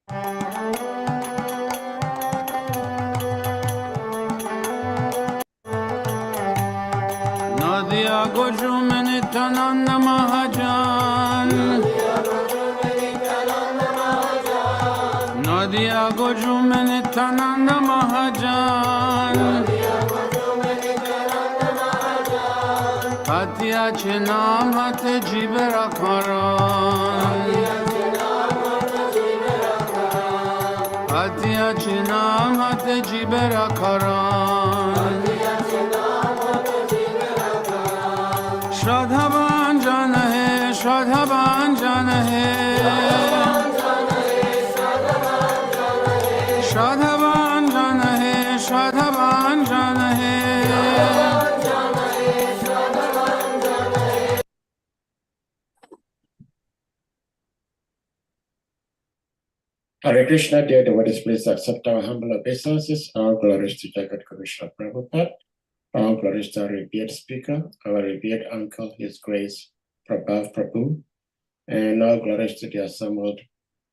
Nadia Gojumani Tananda Mahajan. Nadia Gojumani Tananda Mahajan. Hatia Chinam Hate Jibera Karan. Hatia Chinam Hate Jibera Karan. Shradha Banjan hai, Shradha Banjan hai. Shradha Banjan hai, Shradha Banjan hai. Hare Krishna, dear devotees, please accept our humble obeisances. All glories to Jagat Commissioner Prabhupada. All glories to our revered speaker, our revered uncle, His Grace PRABHU, and all glories to the assembled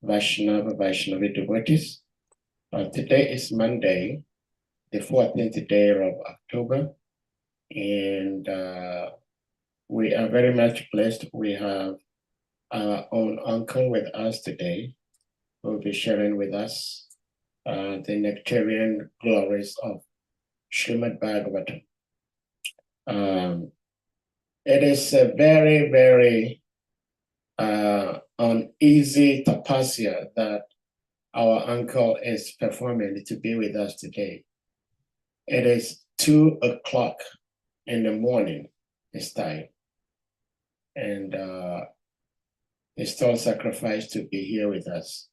Vaishnavi devotees. Today is Monday, the 14th day of October, and we are very much blessed. We have our own uncle with us today, who will be sharing with us the nectarian glories of Srimad Bhagavatam. It is a very, very uneasy tapasya that our uncle is performing to be with us today. It is 2 o'clock in the morning, his time, and he's still sacrificed to be here with us.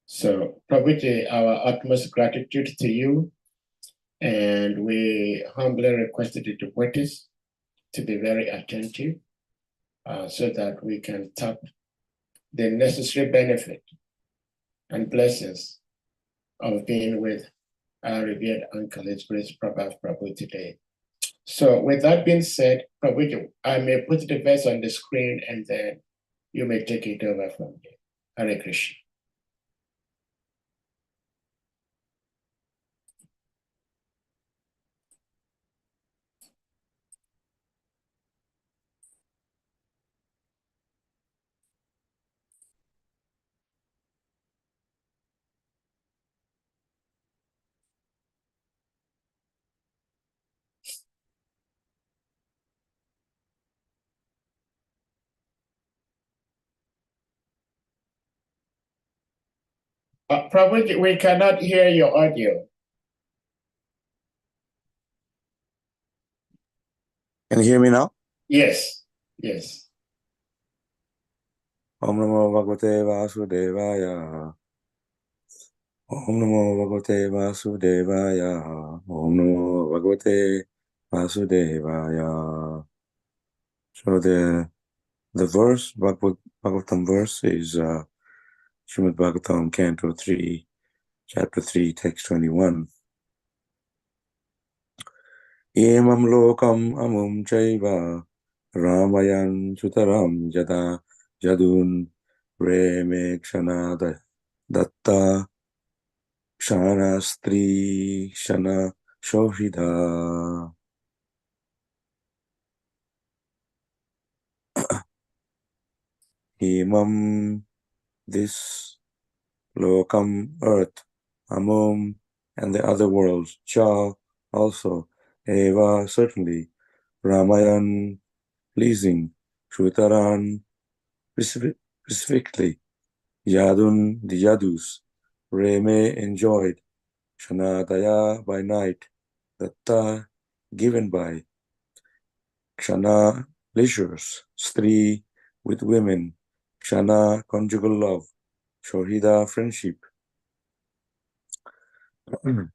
So, Prabhuji, our utmost gratitude to you, and we humbly requested the devotees to be very attentive so that we can tap the necessary benefit and blessings of being with our revered uncle, His Grace Prabhu today. So with that being said, Prabhuji, I may put the verse on the screen and then you may take it over from here. Hare Krishna. Prabhuji, we cannot hear your audio. Can you hear me now? Yes, yes. Om Namo Bhagavate Vasudevaya. Om Namo Bhagavate Vasudevaya. Om Namo Bhagavate Vasudevaya. So the verse, Bhagavatam verse is Srimad Bhagavatam, Canto 3, Chapter 3, Text 21. Emam lokam amum chaiva ramayan sutaram jada jadun reme kshanada datta kshana stri kshana shohida. Emam, this lokam, earth, amum, and the other worlds, cha, also, eva, certainly, ramayan, pleasing, shrutaran, specifically, yadun, the yadus, reme, enjoyed, shanadaya, by night, datta, given by, kshana, pleasures, stri, with women, kshana, conjugal love, shohida, friendship.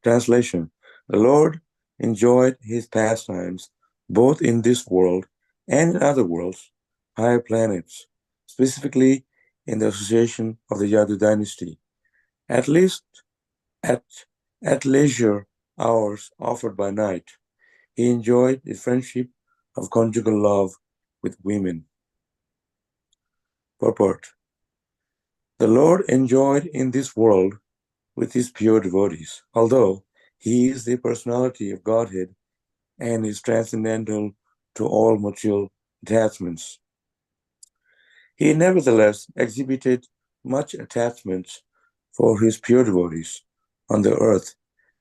Translation: the Lord enjoyed his pastimes both in this world and in other worlds, higher planets, specifically in the association of the Yadu dynasty, at least at leisure hours offered by night. He enjoyed the friendship of conjugal love with women. Purport: The Lord enjoyed in this world with his pure devotees, although he is the personality of Godhead and is transcendental to all material attachments. He nevertheless exhibited much attachment for his pure devotees on the earth,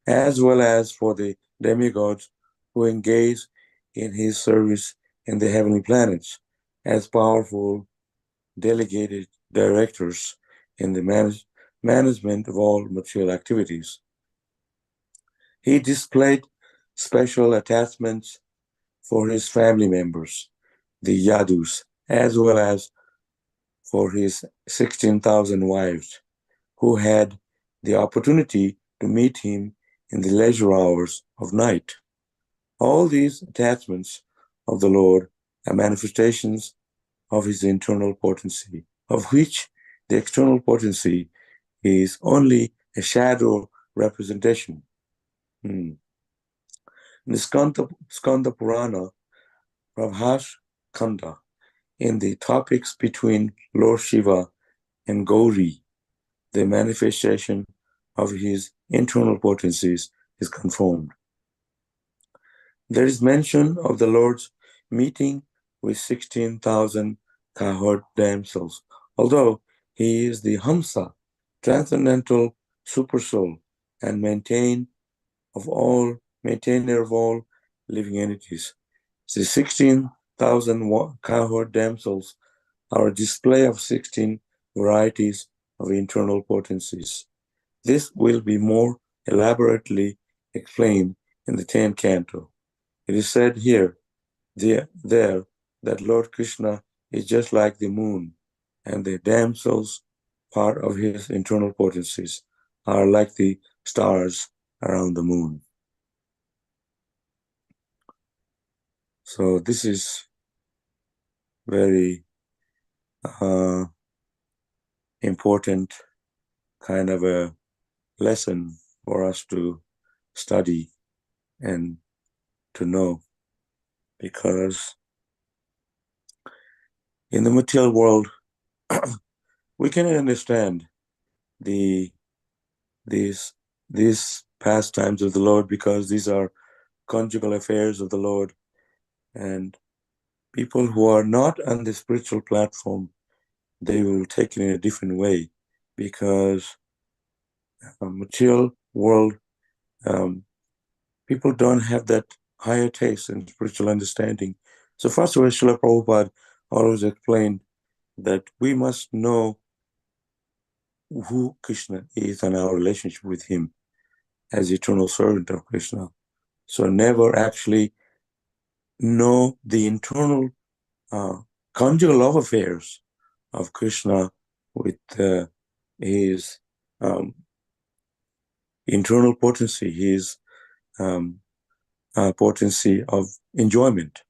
as well as for the demigods who engage in his service in the heavenly planets as powerful delegated directors in the management of all material activities. He displayed special attachments for his family members, the Yadus, as well as for his 16,000 wives, who had the opportunity to meet him in the leisure hours of night. All these attachments of the Lord are manifestations of his internal potency, of which the external potency is only a shadow representation. In the Skanda Purana, Prabhash Khanda, in the topics between Lord Shiva and Gauri, the manifestation of his internal potencies is confirmed. There is mention of the Lord's meeting with 16,000 cowherd damsels, although he is the Hamsa, transcendental supersoul, and maintainer of all living entities. The 16,000 cowherd damsels are a display of 16 varieties of internal potencies. This will be more elaborately explained in the 10th canto. It is said here, there, that Lord Krishna is just like the moon, and the damsels, part of his internal potencies, are like the stars around the moon. So this is very important kind of a lesson for us to study and to know, because in the material world we can understand these pastimes of the Lord, because these are conjugal affairs of the Lord, and people who are not on the spiritual platform, they will take it in a different way, because material world people don't have that higher taste and spiritual understanding. So first of all, Srila Prabhupada always explained that we must know who Krishna is and our relationship with him as eternal servant of Krishna. So never actually know the internal conjugal love affairs of Krishna with his internal potency, his potency of enjoyment,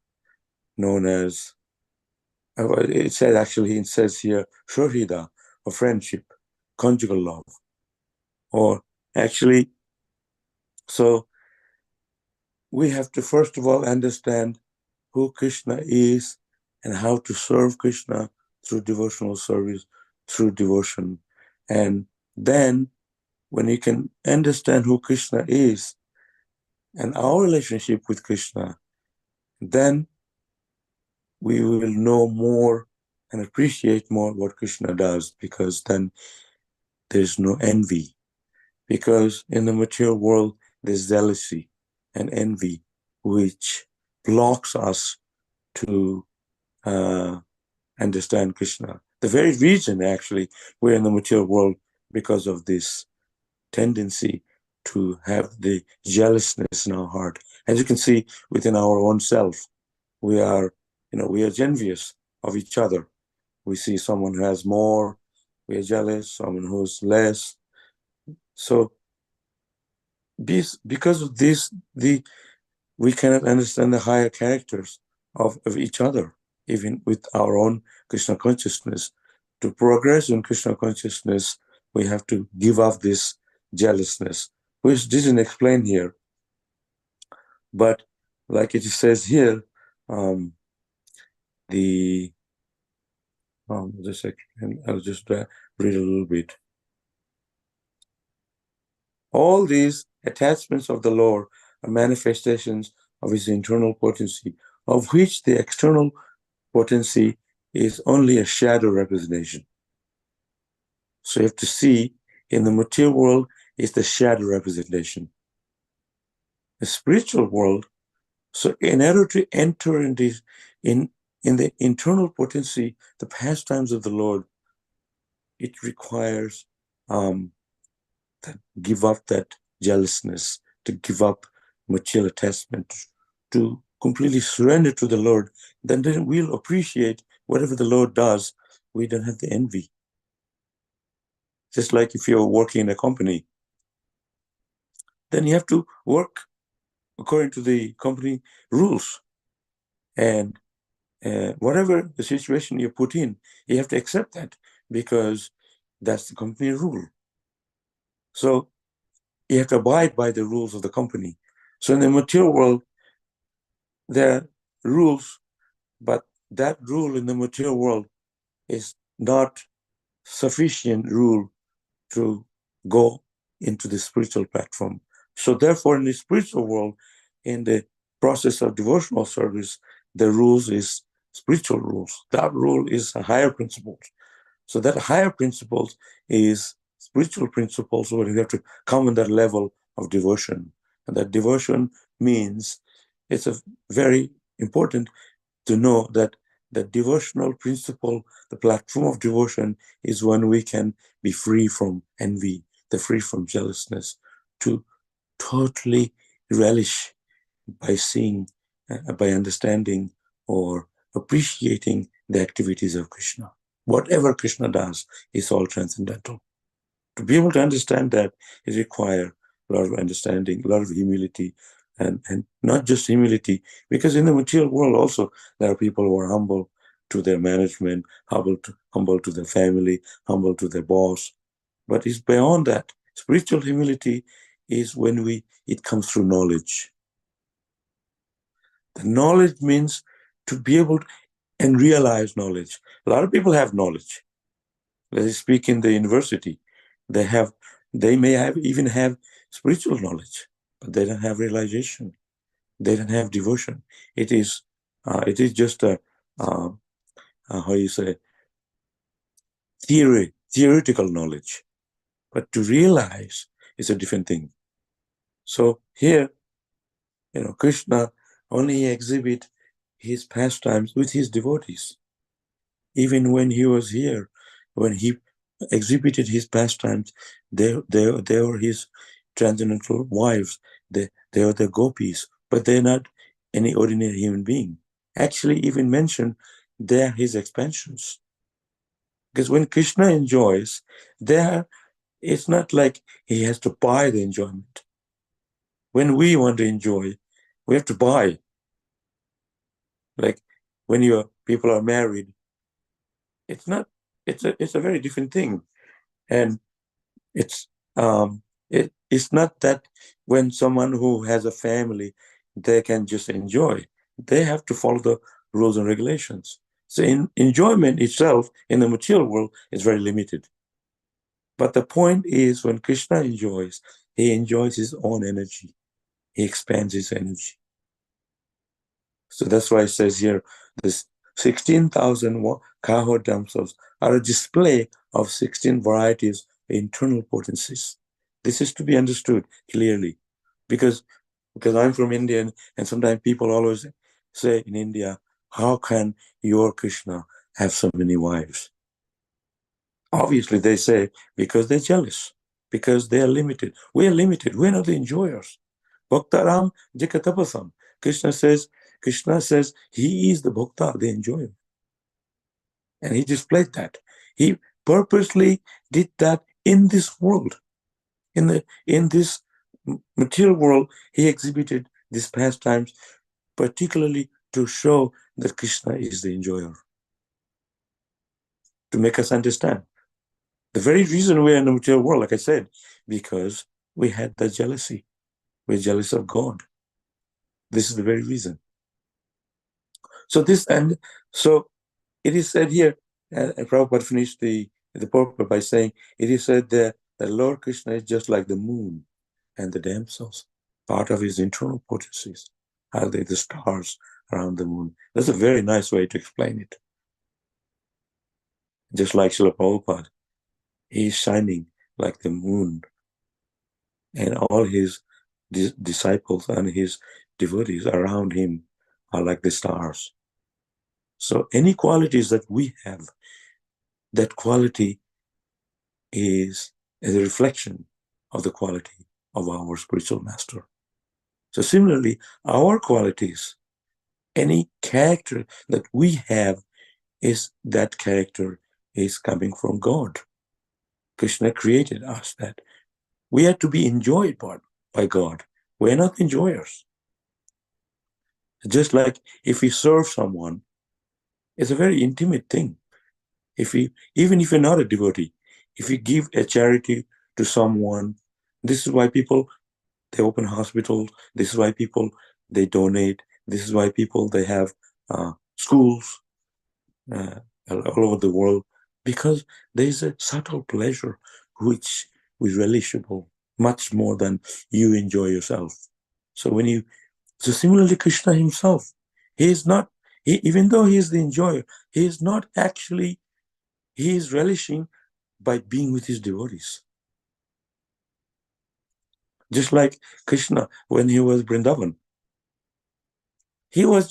known as, it says here, Shohida, or friendship, conjugal love. Or actually, so we have to first of all understand who Krishna is and how to serve Krishna through devotional service, through devotion. And then when you can understand who Krishna is and our relationship with Krishna, then we will know more and appreciate more what Krishna does, because then there's no envy. Because in the material world, there's jealousy and envy, which blocks us to understand Krishna. The very reason, actually, we're in the material world, because of this tendency to have the jealousness in our heart. As you can see within our own self, we are envious of each other. We see someone who has more, we are jealous, someone who's less. So because of this, we cannot understand the higher characters of each other, even with our own Krishna consciousness. To progress in Krishna consciousness, we have to give up this jealousness, which isn't explained here. But like it says here, the Just a second, I'll just read a little bit. All these attachments of the Lord are manifestations of his internal potency, of which the external potency is only a shadow representation. So you have to see in the material world is the shadow representation. The spiritual world, so in order to enter in the internal potency, the pastimes of the Lord, it requires to give up that jealousness, to give up material attachment, to completely surrender to the Lord. Then we'll appreciate whatever the Lord does. We don't have the envy. Just like if you're working in a company, then you have to work according to the company rules. And whatever the situation you put in, you have to accept that because that's the company rule. So you have to abide by the rules of the company. So in the material world, there are rules, but that rule in the material world is not sufficient rule to go into the spiritual platform. So therefore, in the spiritual world, in the process of devotional service, the rules is spiritual rules. That rule is a higher principle. So that higher principles is spiritual principles where you have to come in that level of devotion. And that devotion means it's a very important to know that the devotional principle, the platform of devotion is when we can be free from envy, free from jealousness, to totally relish by seeing, by understanding or appreciating the activities of Krishna. Whatever Krishna does is all transcendental. To be able to understand that, it requires a lot of understanding, a lot of humility, and not just humility, because in the material world also, there are people who are humble to their management, humble to their family, humble to their boss. But it's beyond that. Spiritual humility is when it comes through knowledge. The knowledge means to be able to and realize knowledge. A lot of people have knowledge. Let's speak in the university. They may even have spiritual knowledge, but they don't have realization. They don't have devotion. It is just a how you say theoretical knowledge, but to realize is a different thing. So here, Krishna only exhibit his pastimes with his devotees. Even when he was here, when he exhibited his pastimes, they were his transcendental wives. They are the gopis, but they're not any ordinary human being. Actually, even mentioned they're his expansions. Because when Krishna enjoys, it's not like he has to buy the enjoyment. When we want to enjoy, we have to buy. Like when people are married, it's a very different thing. And it's not that when someone who has a family, they can just enjoy. They have to follow the rules and regulations. So enjoyment itself in the material world is very limited. But the point is, when Krishna enjoys, he enjoys his own energy. He expands his energy. So that's why it says here, this 16,000 Kaho damsels are a display of 16 varieties of internal potencies. This is to be understood clearly, because I'm from India, and sometimes people always say in India, how can your Krishna have so many wives? Obviously, they say because they're jealous, because they are limited. We are limited. We're not the enjoyers. Bhaktaram Jikatapasam. Krishna says he is the bhakta, the enjoyer. And he displayed that. He purposely did that in this world. In this material world, he exhibited these pastimes, particularly to show that Krishna is the enjoyer. To make us understand. The very reason we're in the material world, like I said, because we had that jealousy. We're jealous of God. This is the very reason. So it is said here, Prabhupada finished the purport by saying, it is said that the Lord Krishna is just like the moon and the damsels, part of his internal potencies, are they the stars around the moon. That's a very nice way to explain it. Just like Srila Prabhupada, he is shining like the moon, and all his disciples and his devotees around him are like the stars. So any qualities that we have, that quality is a reflection of the quality of our spiritual master. So similarly, our qualities, any character that we have, is that character is coming from God. Krishna created us that we are to be enjoyed by God. We're not enjoyers. Just like if we serve someone, it's a very intimate thing. Even if you're not a devotee, if you give a charity to someone, this is why people, they open hospitals. This is why people, they donate. This is why people, they have schools all over the world, because there's a subtle pleasure which is relishable much more than you enjoy yourself. So similarly, Krishna himself, even though he is the enjoyer, he is not actually, he is relishing by being with his devotees. Just like Krishna, when he was Vrindavan, he is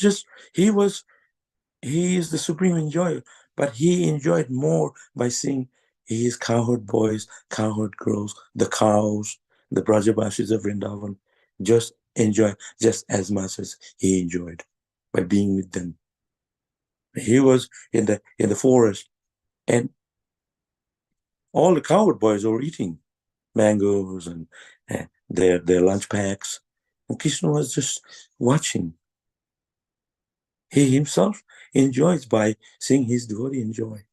the supreme enjoyer, but he enjoyed more by seeing his cowherd boys, cowherd girls, the cows, the Brajavasis of Vrindavan, just enjoy just as much as he enjoyed by being with them. He was in the forest, and all the cowherd boys were eating mangoes and their lunch packs, and Krishna was just watching. He himself enjoys by seeing his devotee enjoy.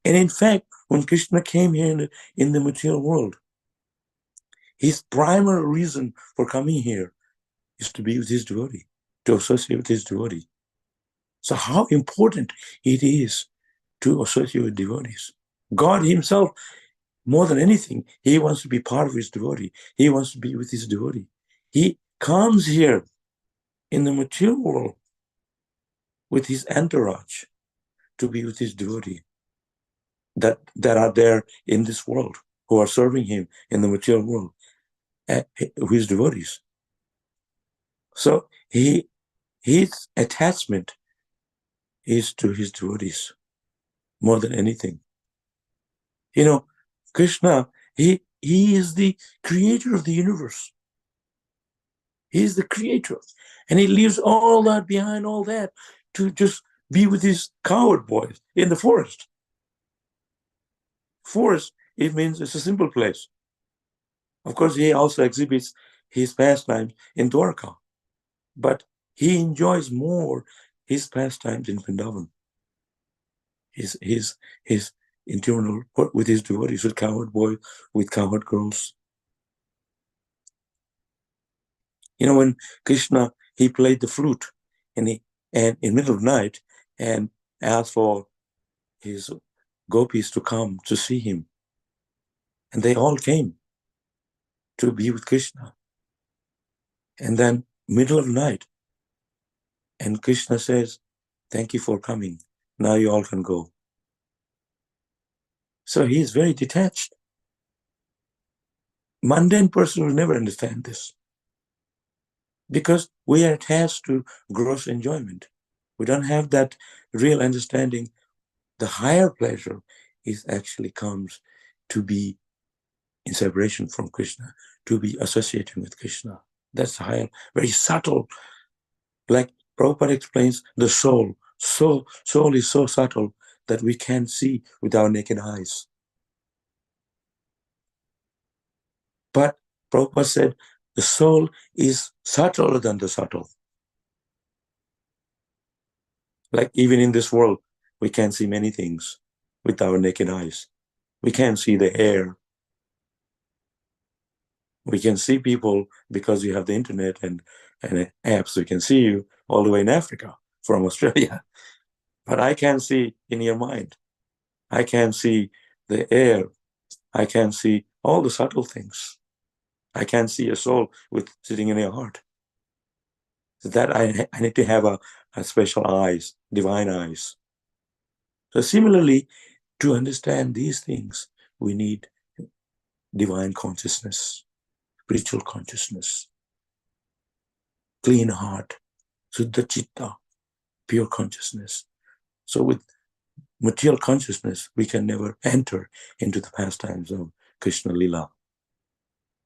And in fact, when Krishna came here in the material world, his primary reason for coming here is to be with his devotee, to associate with his devotee. So how important it is to associate with devotees. God himself, more than anything, he wants to be part of his devotee. He wants to be with his devotee. He comes here in the material world with his entourage to be with his devotee that are there in this world, who are serving him in the material world, his devotees. So his attachment is to his devotees more than anything. Krishna, he is the creator of the universe. He is the creator. And he leaves all that behind, all that, to just be with his cowherd boys in the forest. Forest, it means it's a simple place. Of course, he also exhibits his pastimes in Dwarka, but he enjoys more his pastimes in Vrindavan. His internal, with his devotees, with cowherd boys, with cowherd girls. When Krishna, he played the flute and in the middle of the night and asked for his gopis to come to see him. And they all came to be with Krishna. And then middle of the night, and Krishna says, thank you for coming. Now you all can go. So he is very detached. Mundane person will never understand this, because we are attached to gross enjoyment. We don't have that real understanding. The higher pleasure actually comes to be in separation from Krishna, to be associating with Krishna. That's higher, very subtle. Like Prabhupada explains, the soul. Soul is so subtle that we can't see with our naked eyes. But Prabhupada said, the soul is subtler than the subtle. Like even in this world, we can't see many things with our naked eyes. We can't see the hair. We can see people because we have the internet and apps. We can see you all the way in Africa from Australia. But I can't see in your mind. I can see the air. I can see all the subtle things. I can see a soul sitting in your heart. So that I need to have a special eyes, divine eyes. So similarly, to understand these things, we need divine consciousness, spiritual consciousness, clean heart, Suddha Chitta, pure consciousness. So with material consciousness, we can never enter into the pastimes of Krishna Lila.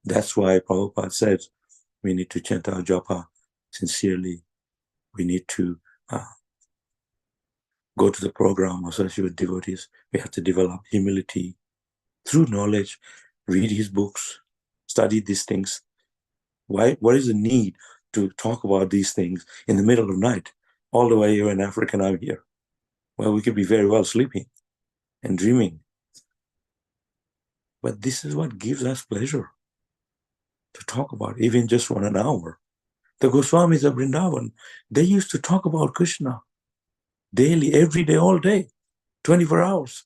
That's why Prabhupada says we need to chant our japa sincerely. We need to go to the program associated with devotees. We have to develop humility through knowledge, read his books, study these things. Why? What is the need to talk about these things in the middle of the night? All the way you're in Africa and I'm here. Well, we could be very well sleeping and dreaming. But this is what gives us pleasure to talk about, even just for an hour. The Goswamis of Vrindavan, they used to talk about Krishna daily, every day, all day, 24 hours.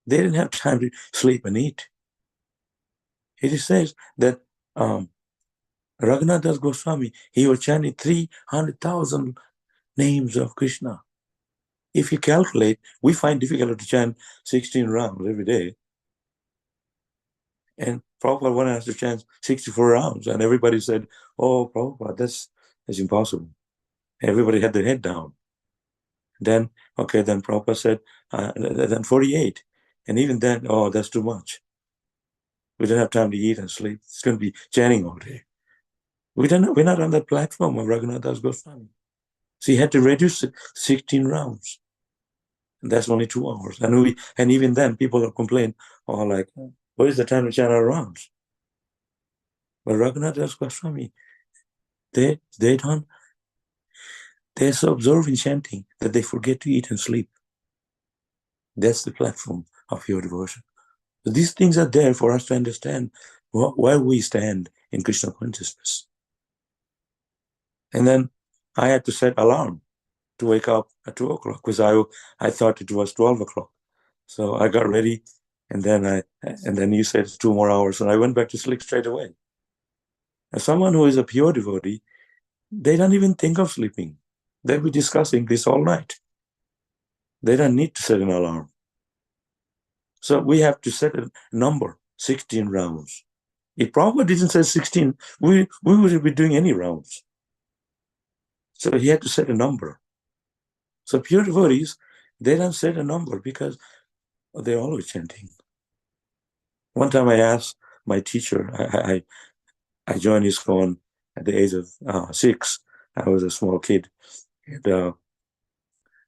They didn't have time to sleep and eat. It says that Raghunath Das Goswami, he was chanting 300,000 names of Krishna. If you calculate, we find difficult to chant 16 rounds every day. And Prabhupada wanted us to chant 64 rounds. And everybody said, oh, Prabhupada, that's impossible. Everybody had their head down. Then Prabhupada said, then 48. And even then, oh, that's too much. We don't have time to eat and sleep. It's going to be chanting all day. We're not on that platform of Raghunath Das Goswami. So he had to reduce it 16 rounds. And that's only 2 hours. And even then, people have complained, oh, like, what is the time to chant our rounds? But Raghunath Das Goswami, they're so absorbed in chanting that they forget to eat and sleep. That's the platform of pure devotion. So these things are there for us to understand where we stand in Krishna consciousness. And then I had to set alarm to wake up at 2 o'clock because I thought it was 12 o'clock. So I got ready, and then you said 2 more hours, and I went back to sleep straight away. Now, someone who is a pure devotee, they don't even think of sleeping. They'll be discussing this all night. They don't need to set an alarm. So we have to set a number, 16 rounds. If Prabhupada didn't say 16, we wouldn't be doing any rounds. So he had to set a number. So pure devotees, they don't set a number because they're always chanting. One time I asked my teacher, I joined ISKCON at the age of 6. I was a small kid. And,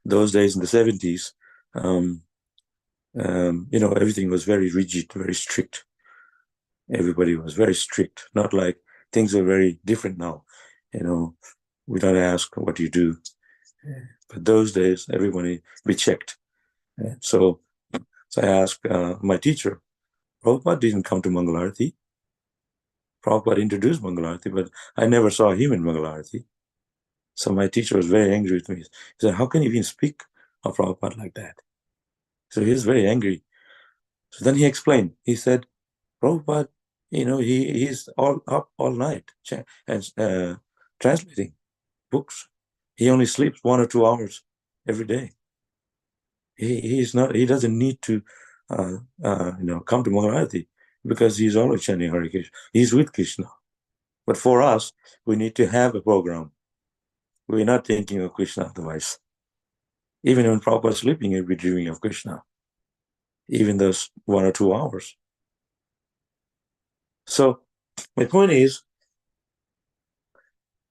those days in the 70s, everything was very rigid, very strict. Everybody was very strict, not like things are very different now. We don't ask what you do. But those days, everybody, we checked. So I asked my teacher, Prabhupada didn't come to Mangalarti. Prabhupada introduced Mangalarti, but I never saw him in Mangalarti. So my teacher was very angry with me. He said, how can you even speak of Prabhupada like that? So he was very angry. So then he explained. He said, Prabhupada, he's all up all night and translating books. He only sleeps 1 or 2 hours every day. He doesn't need to come to Mangalarti because he's always chanting Hare Krishna. He's with Krishna. But for us, we need to have a program. We're not thinking of Krishna otherwise. Even when Prabhupada is sleeping, he'll be dreaming of Krishna. Even those 1 or 2 hours. So my point is,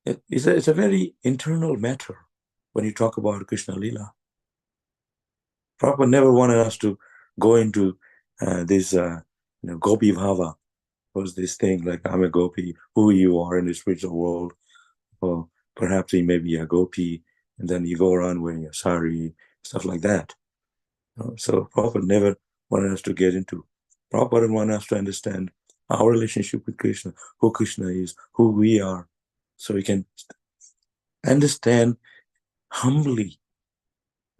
it's a very internal matter when you talk about Krishna Lila. Prabhupada never wanted us to go into this Gopi Bhava, was this thing like I'm a Gopi, who you are in the spiritual world, or perhaps he may be a Gopi, and then you go around wearing a sari, stuff like that. So Prabhupada never wanted us to get into. Prabhupada wanted us to understand our relationship with Krishna, who Krishna is, who we are, so we can understand humbly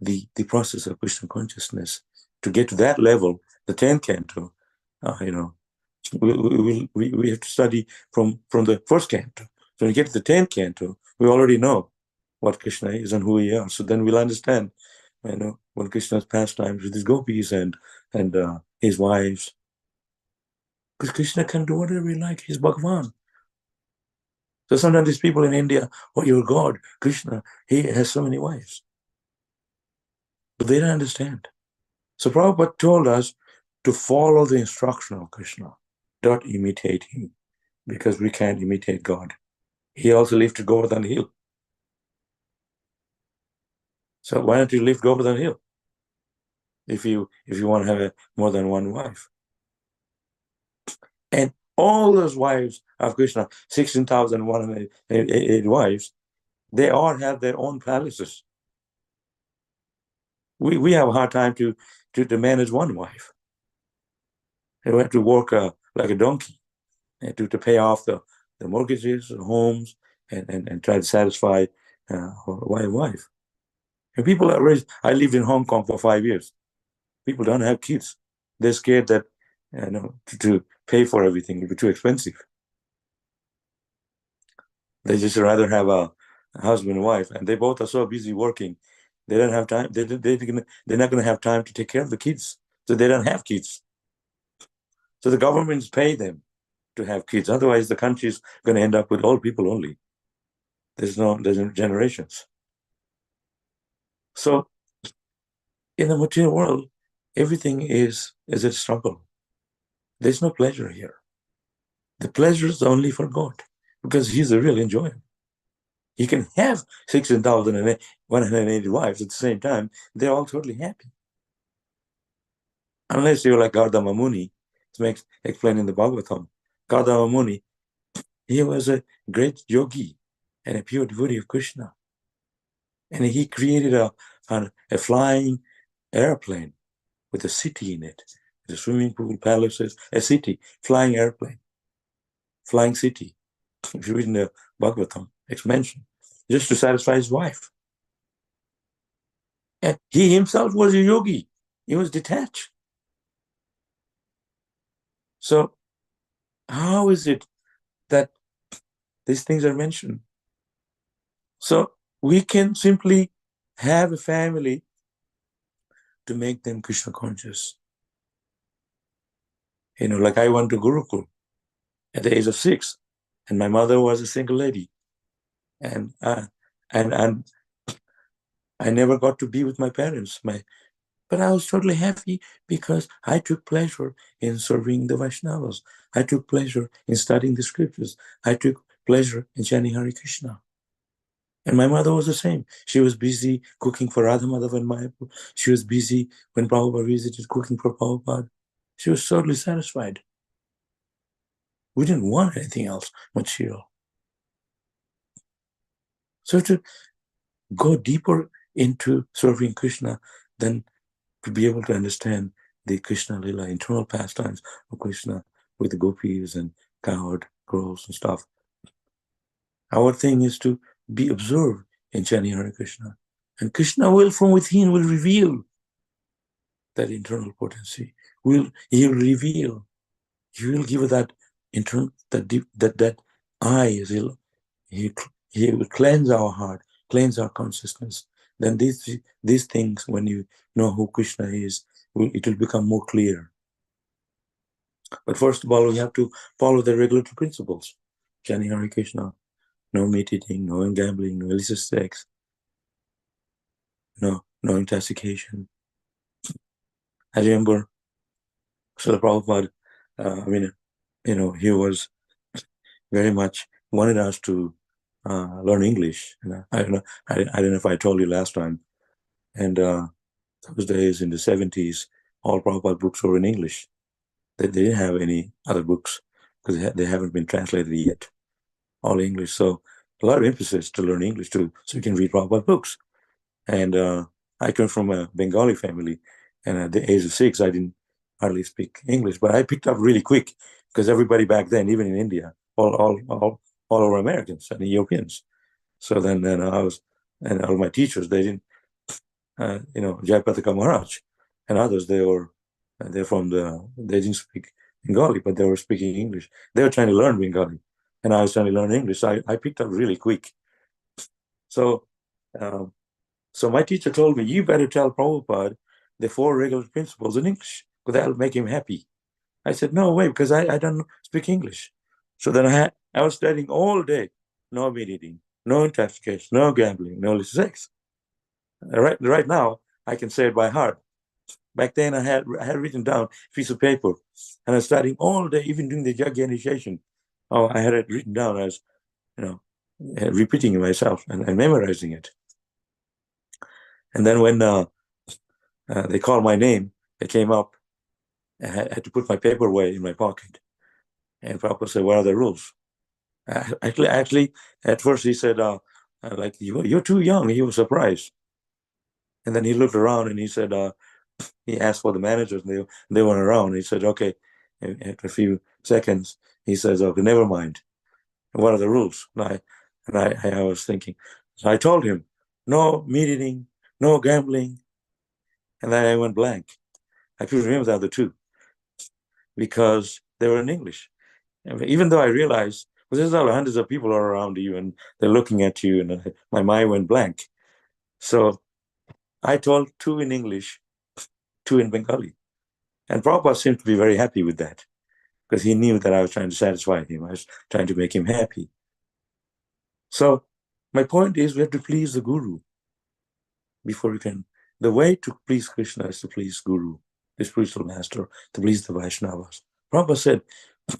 the process of Krishna consciousness to get to that level, the 10th canto, we have to study from the first canto. So when we get to the 10th canto, we already know what Krishna is and who he is. So then we'll understand, when Krishna's pastimes with his gopis and his wives. Because Krishna can do whatever he likes. He's Bhagavan. So sometimes these people in India, your God, Krishna, he has so many wives. But they don't understand. So Prabhupada told us to follow the instruction of Krishna, don't imitate him, because we can't imitate God. He also lifted Govardhan Hill. So why don't you lift Govardhan Hill if you want to have more than one wife? And all those wives of Krishna, 16,108 wives, they all have their own palaces. We have a hard time to manage one wife. We have to work like a donkey to pay off the mortgages, the homes, and try to satisfy our wife. And people are raised. I lived in Hong Kong for 5 years. People don't have kids. They're scared that to pay for everything will be too expensive. They just rather have a husband and wife, and they both are so busy working. They don't have time. They're not going to have time to take care of the kids, so they don't have kids. So the governments pay them to have kids. Otherwise, the country is going to end up with old people only. There's no generations. So in the material world, everything is a struggle. There's no pleasure here. The pleasure is only for God, because he's the real enjoyer. He can have 16,180 wives at the same time. They're all totally happy. Unless you're like Gardama Muni, it's explained in the Bhagavatam. Gardama Muni, he was a great yogi and a pure devotee of Krishna. And he created a flying airplane with a city in it, with a swimming pool, palaces, a city, flying airplane, flying city. If you read in the Bhagavatam, it's mentioned, just to satisfy his wife. And he himself was a yogi. He was detached. So how is it that these things are mentioned? So we can simply have a family to make them Krishna conscious. Like I went to Gurukul at the age of 6, and my mother was a single lady, and I never got to be with my parents. But I was totally happy because I took pleasure in serving the Vaishnavas. I took pleasure in studying the scriptures. I took pleasure in chanting Hare Krishna. And my mother was the same. She was busy cooking for Radha Madhava and Mayapur. She was busy when Prabhupada visited, cooking for Prabhupada. She was totally satisfied. We didn't want anything else material. So to go deeper into serving Krishna, then to be able to understand the Krishna Lila, internal pastimes of Krishna with the gopis and cowherd girls and stuff. Our thing is to be observed in chanting Hare Krishna. And Krishna will, from within, will reveal that internal potency. He will reveal. He will give that internal, that eyes. He will cleanse our heart, cleanse our consciousness. Then these things, when you know who Krishna is, it will become more clear. But first of all, we have to follow the regulatory principles. Chanting Hare Krishna, no meat eating, no gambling, no illicit sex, no intoxication. I remember Srila Prabhupada, he was very much wanted us to learn English. I don't know if I told you last time. And those days in the 70s, all Prabhupada books were in English. They didn't have any other books because they haven't been translated yet. All English. So a lot of emphasis to learn English too, so you can read Prabhupada books. And I come from a Bengali family, and at the age of 6, I didn't hardly speak English, but I picked up really quick because everybody back then, even in India, all were Americans and Europeans. So then I was, and all my teachers, they didn't, Jayapataka Maharaj, and others, they're they didn't speak Bengali, but they were speaking English. They were trying to learn Bengali, and I was trying to learn English. So I picked up really quick. So, so my teacher told me, you better tell Prabhupada the 4 regular principles in English, because that'll make him happy. I said, no way, because I don't speak English. So then I was studying all day, no meat eating, no intoxication, no gambling, no illicit sex. Right now, I can say it by heart. Back then, I had written down a piece of paper, and I was studying all day, even during the Yajna initiation. Oh, I had it written down as, repeating it myself and memorizing it. And then when they called my name, it came up. I had to put my paper away in my pocket. And Prabhupada said, what are the rules? Actually, at first he said, like, you're too young. He was surprised. And then he looked around and he said, he asked for the managers, and they weren't around. He said, okay. And after a few seconds, he says, okay, never mind. And what are the rules? And I was thinking. So I told him, no meat eating, no gambling. And then I went blank. I couldn't remember the other 2 because they were in English. And even though I realized, well, there's hundreds of people are around you and they're looking at you, and my mind went blank. So I told 2 in English, 2 in Bengali. And Prabhupada seemed to be very happy with that, because he knew that I was trying to satisfy him. I was trying to make him happy. So my point is, we have to please the Guru before we can. The way to please Krishna is to please Guru, the spiritual master, to please the Vaishnavas. Prabhupada said,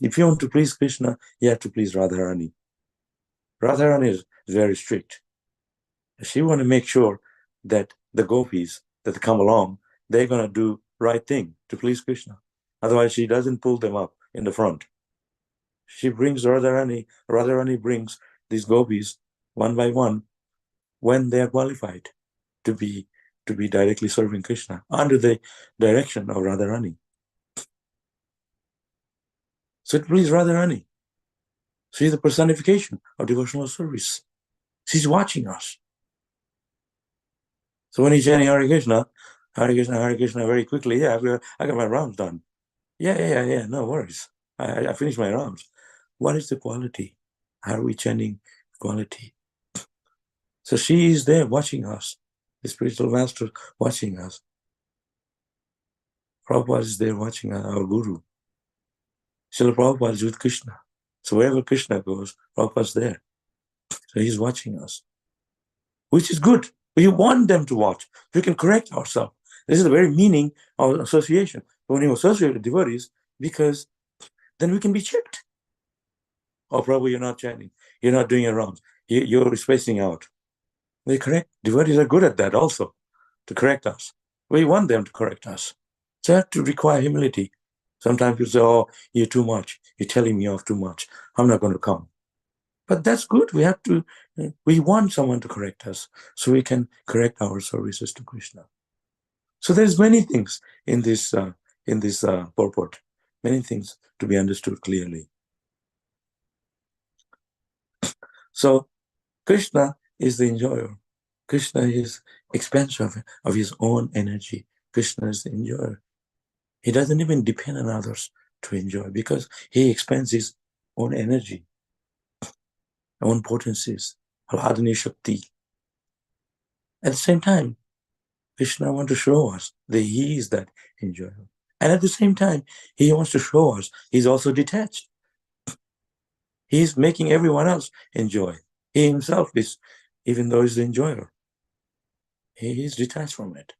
if you want to please Krishna, you have to please Radharani. Radharani is very strict. She wants to make sure that the gopis that come along, they're going to do right thing to please Krishna. Otherwise, she doesn't pull them up in the front. She brings Radharani. Radharani brings these gopis one by one when they are qualified to be directly serving Krishna under the direction of Radharani. So please Radharani. She's the personification of devotional service. She's watching us. So when he's chanting Hare Krishna, Hare Krishna, Hare Krishna very quickly, yeah, I got my rounds done. Yeah, no worries. I finished my rounds. What is the quality? How are we chanting quality? So she is there watching us. The spiritual master watching us. Prabhupada is there watching us, our guru. Srila Prabhupada is with Krishna. So wherever Krishna goes, Prabhupada's there. So he's watching us, which is good. We want them to watch. We can correct ourselves. This is the very meaning of association. When you associate with devotees, because then we can be checked. Oh, Prabhu, you're not chanting. You're not doing your rounds. You're spacing out. They correct. Devotees are good at that also, to correct us. We want them to correct us. So I have to require humility. Sometimes people say, oh, you're too much. You're telling me off too much. I'm not going to come. But that's good. We want someone to correct us so we can correct our services to Krishna. So there's many things in this purport, many things to be understood clearly. So Krishna is the enjoyer. Krishna is expansion of his own energy. Krishna is the enjoyer. He doesn't even depend on others to enjoy, because he expands his own energy, own potencies, Hladani Shakti. At the same time, Krishna wants to show us that he is that enjoyer. And at the same time, he wants to show us he's also detached. He's making everyone else enjoy. He himself is, even though he's the enjoyer, he is detached from it.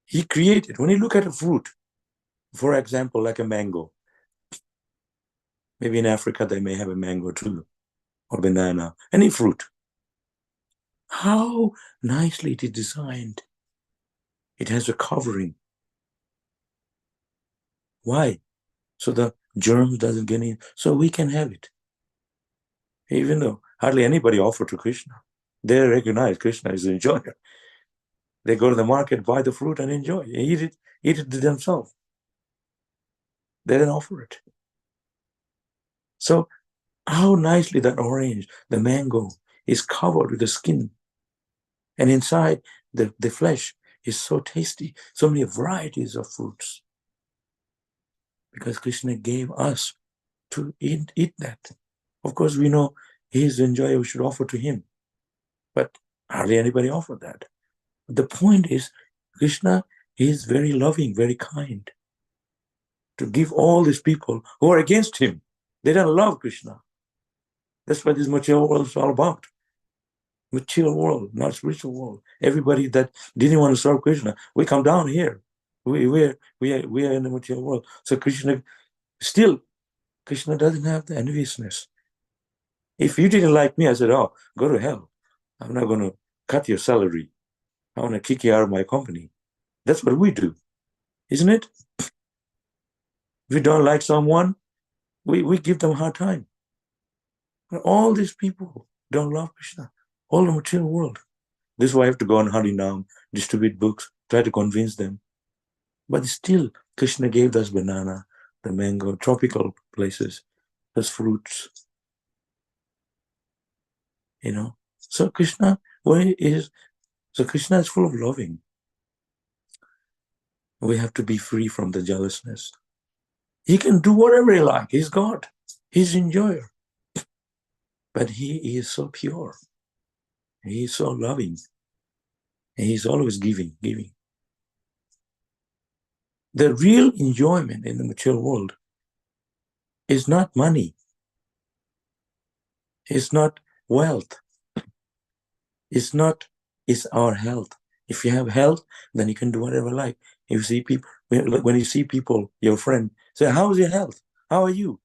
He created, when you look at a fruit, for example, like a mango, maybe in Africa they may have a mango too, or banana, any fruit. How nicely it is designed. It has a covering. Why? So the germs doesn't get in, so we can have it. Even though hardly anybody offer to Krishna, they recognize Krishna is the enjoyer. They go to the market, buy the fruit and enjoy, eat it themselves. They don't offer it. So how nicely that orange, the mango, is covered with the skin. And inside the flesh is so tasty, so many varieties of fruits. Because Krishna gave us to eat that. Of course, we know he is the enjoyer, we should offer to him. But hardly anybody offered that. The point is, Krishna is very loving, very kind. To give all these people who are against him, they don't love Krishna. That's what this material world is all about. Material world, not spiritual world. Everybody that didn't want to serve Krishna, we come down here. We are in the material world. So Krishna doesn't have the enviousness. If you didn't like me, I said, oh, go to hell. I'm not going to cut your salary. I want to kick you out of my company. That's what we do, isn't it? If we don't like someone, we give them a hard time. But all these people don't love Krishna. All the material world. This is why I have to go on Harinam, distribute books, try to convince them. But still, Krishna gave us banana, the mango, tropical places, those fruits. So Krishna is full of loving. We have to be free from the jealousness. He can do whatever he likes. He's God. He's enjoyer. But he is so pure. He is so loving. And he's always giving. The real enjoyment in the material world is not money. It's not wealth. It's our health. If you have health, then you can do whatever you like. If you see people, when you see people, your friend, say, how is your health? How are you?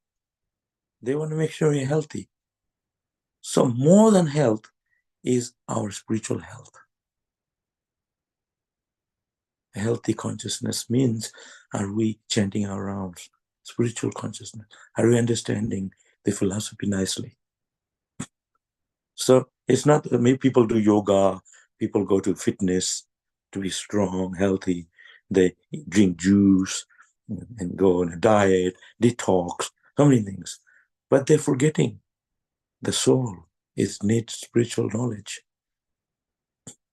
They want to make sure you're healthy. So more than health is our spiritual health. A healthy consciousness means, are we chanting our rounds? Spiritual consciousness. Are we understanding the philosophy nicely? So it's not that many people do yoga, people go to fitness to be strong, healthy. They drink juice and go on a diet, detox, so many things. But they're forgetting the soul needs spiritual knowledge.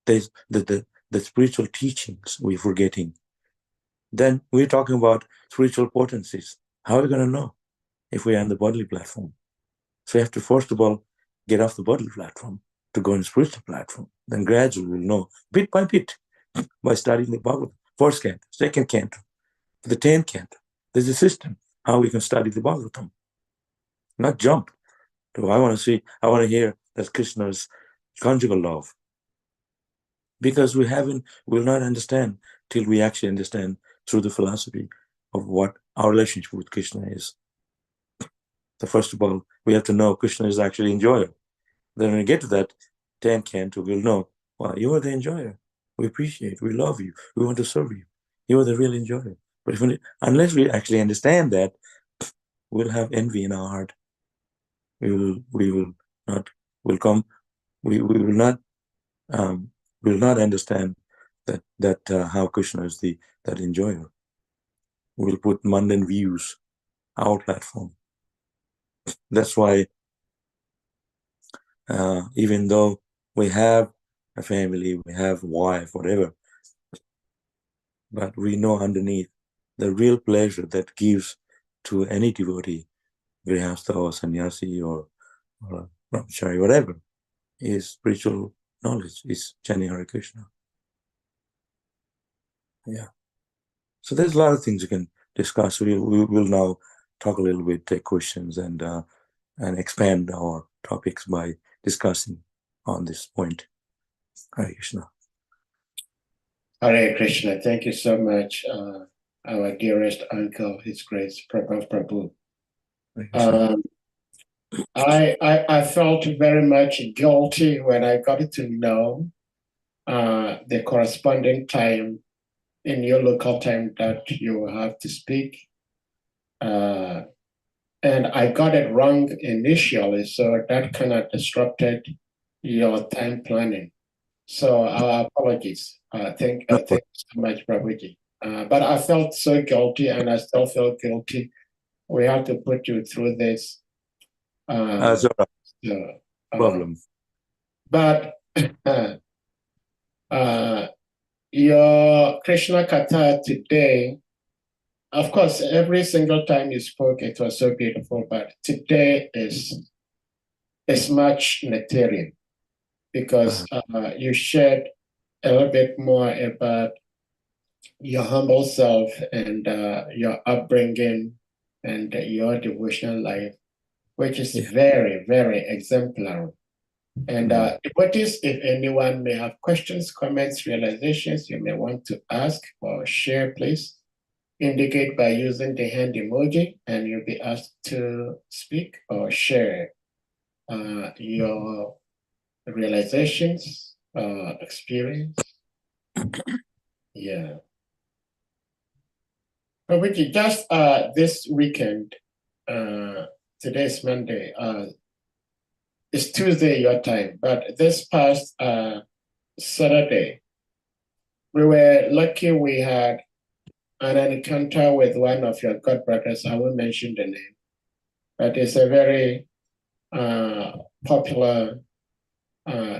There's the spiritual teachings we're forgetting. Then we're talking about spiritual potencies. How are we going to know if we're on the bodily platform? So you have to, first of all, get off the bodily platform to go on the spiritual platform. Then gradually we'll know, bit by bit, by studying the Bhagavad, first canto, second canto, the 10th canto. There's a system how we can study the Bhagavatam. Not jump. So I want to hear that Krishna's conjugal love. Because we'll not understand till we actually understand through the philosophy of what our relationship with Krishna is. So first of all, we have to know Krishna is actually enjoyer. Then when we get to that 10th canto, we'll know, well, you are the enjoyer. We appreciate, we love you, we want to serve you. You are the real enjoyer. But unless we actually understand that, we'll have envy in our heart. We will not understand that how Krishna is that enjoyer. We'll put mundane views, our platform. That's why even though we have a family, we have a wife, whatever, but we know underneath the real pleasure that gives to any devotee, grihastha or sannyasi or brahmachari, whatever, is spiritual knowledge, is chanting Hare Krishna. Yeah. So there's a lot of things you can discuss. We will now talk a little bit, take questions, and expand our topics by discussing on this point. Hare Krishna. Hare Krishna. Thank you so much, our dearest uncle, His Grace Prabhu. I felt very much guilty when I got to know the corresponding time in your local time that you have to speak. And I got it wrong initially, so that kind of disrupted your time planning. So our apologies. Thank you so much, Prabhuji. But I felt so guilty, and I still feel guilty. We have to put you through this. Problem. But your Krishna Katha today, of course, every single time you spoke, it was so beautiful, but today is much nectarian because you shared a little bit more about your humble self and your upbringing and your devotional life, which is very, very exemplary. And devotees, if anyone may have questions, comments, realizations you may want to ask or share, please indicate by using the hand emoji and you'll be asked to speak or share your realizations, experience. Yeah. But Vicky, just this weekend, today's Monday, it's Tuesday your time, but this past Saturday, we were lucky we had an encounter with one of your godbrothers. I won't mention the name, but it's a very popular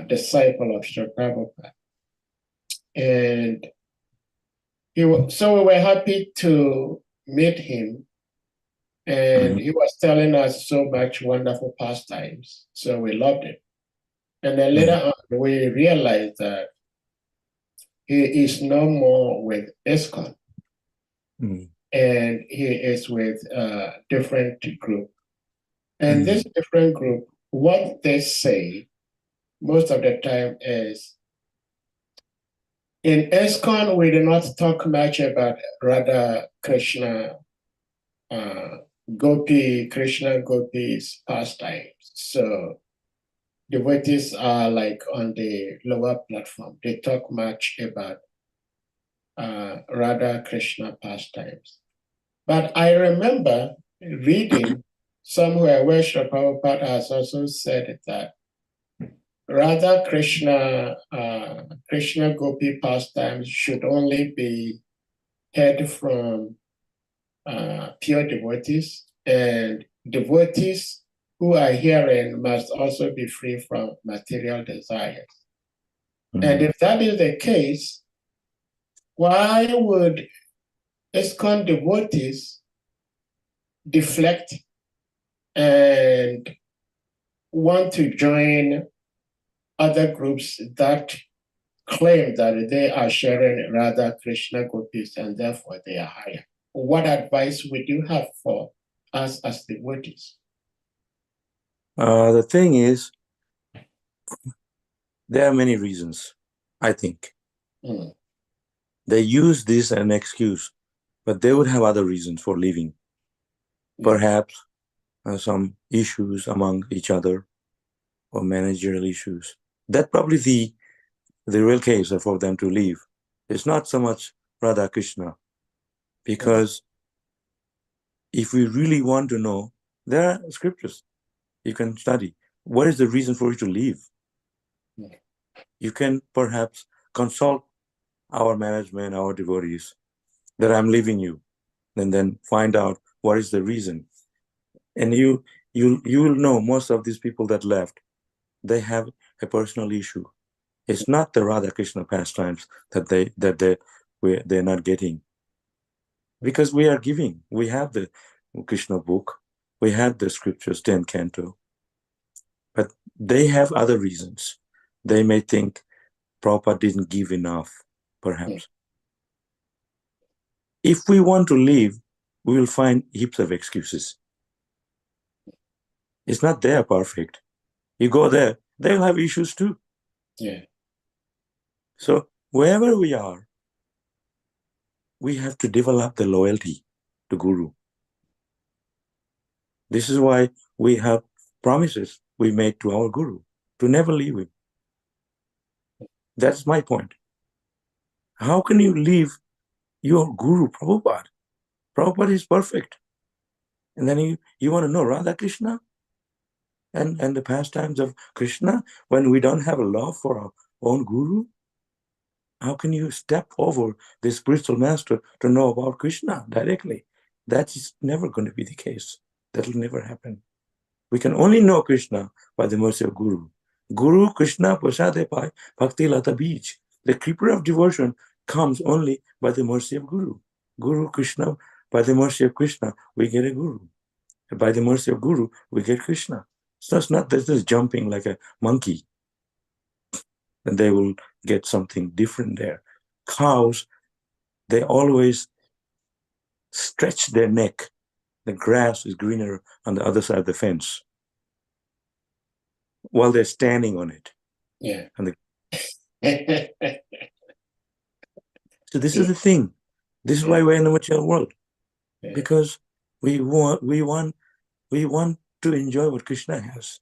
disciple of Sri Prabhupada. And so we were happy to meet him. And he was telling us so much wonderful pastimes. So we loved it. And then later on, we realized that he is no more with ISKCON. And he is with a different group. And this different group, what they say most of the time is, in ISKCON, we do not talk much about Radha Krishna, Krishna Gopi's pastimes. So devotees are like on the lower platform. They talk much about Radha Krishna pastimes. But I remember reading somewhere where Sri Prabhupada has also said that Radha Krishna, Krishna Gopi pastimes should only be heard from pure devotees, and devotees who are hearing must also be free from material desires. And if that is the case, why would ISKCON devotees deflect and want to join other groups that claim that they are sharing Radha Krishna Gopis and therefore they are higher? What advice would you have for us as devotees? The thing is, there are many reasons, I think. They use this as an excuse, but they would have other reasons for leaving. Perhaps some issues among each other or managerial issues. That's probably the real case for them to leave. It's not so much Radha Krishna, because if we really want to know, there are scriptures you can study. What is the reason for you to leave? You can perhaps consult our management, our devotees, that I'm leaving you, and then find out what is the reason. And you will know most of these people that left, they have a personal issue. It's not the Radha Krishna pastimes that they're not getting, because we are giving. We have the Krishna book, we have the scriptures, 10th canto, but they have other reasons. They may think Prabhupada didn't give enough, perhaps. If we want to leave, we will find heaps of excuses. It's not they are perfect. You go there, they'll have issues too. So wherever we are, we have to develop the loyalty to Guru. This is why we have promises we made to our Guru to never leave him. That's my point. How can you leave your Guru, Prabhupada? Prabhupada is perfect. And then you want to know Radha Krishna and the pastimes of Krishna when we don't have a love for our own Guru? How can you step over the spiritual master to know about Krishna directly? That is never going to be the case. That will never happen. We can only know Krishna by the mercy of Guru. Guru Krishna Prasade Pai Bhakti Lata Beach. The creeper of devotion comes only by the mercy of Guru. Guru Krishna, by the mercy of Krishna, we get a Guru. And by the mercy of Guru, we get Krishna. So it's not that just jumping like a monkey, and they will get something different there. Cows, they always stretch their neck. The grass is greener on the other side of the fence while they're standing on it. Yeah. And so this is the thing. This is why we're in the material world, because we want to enjoy what Krishna has.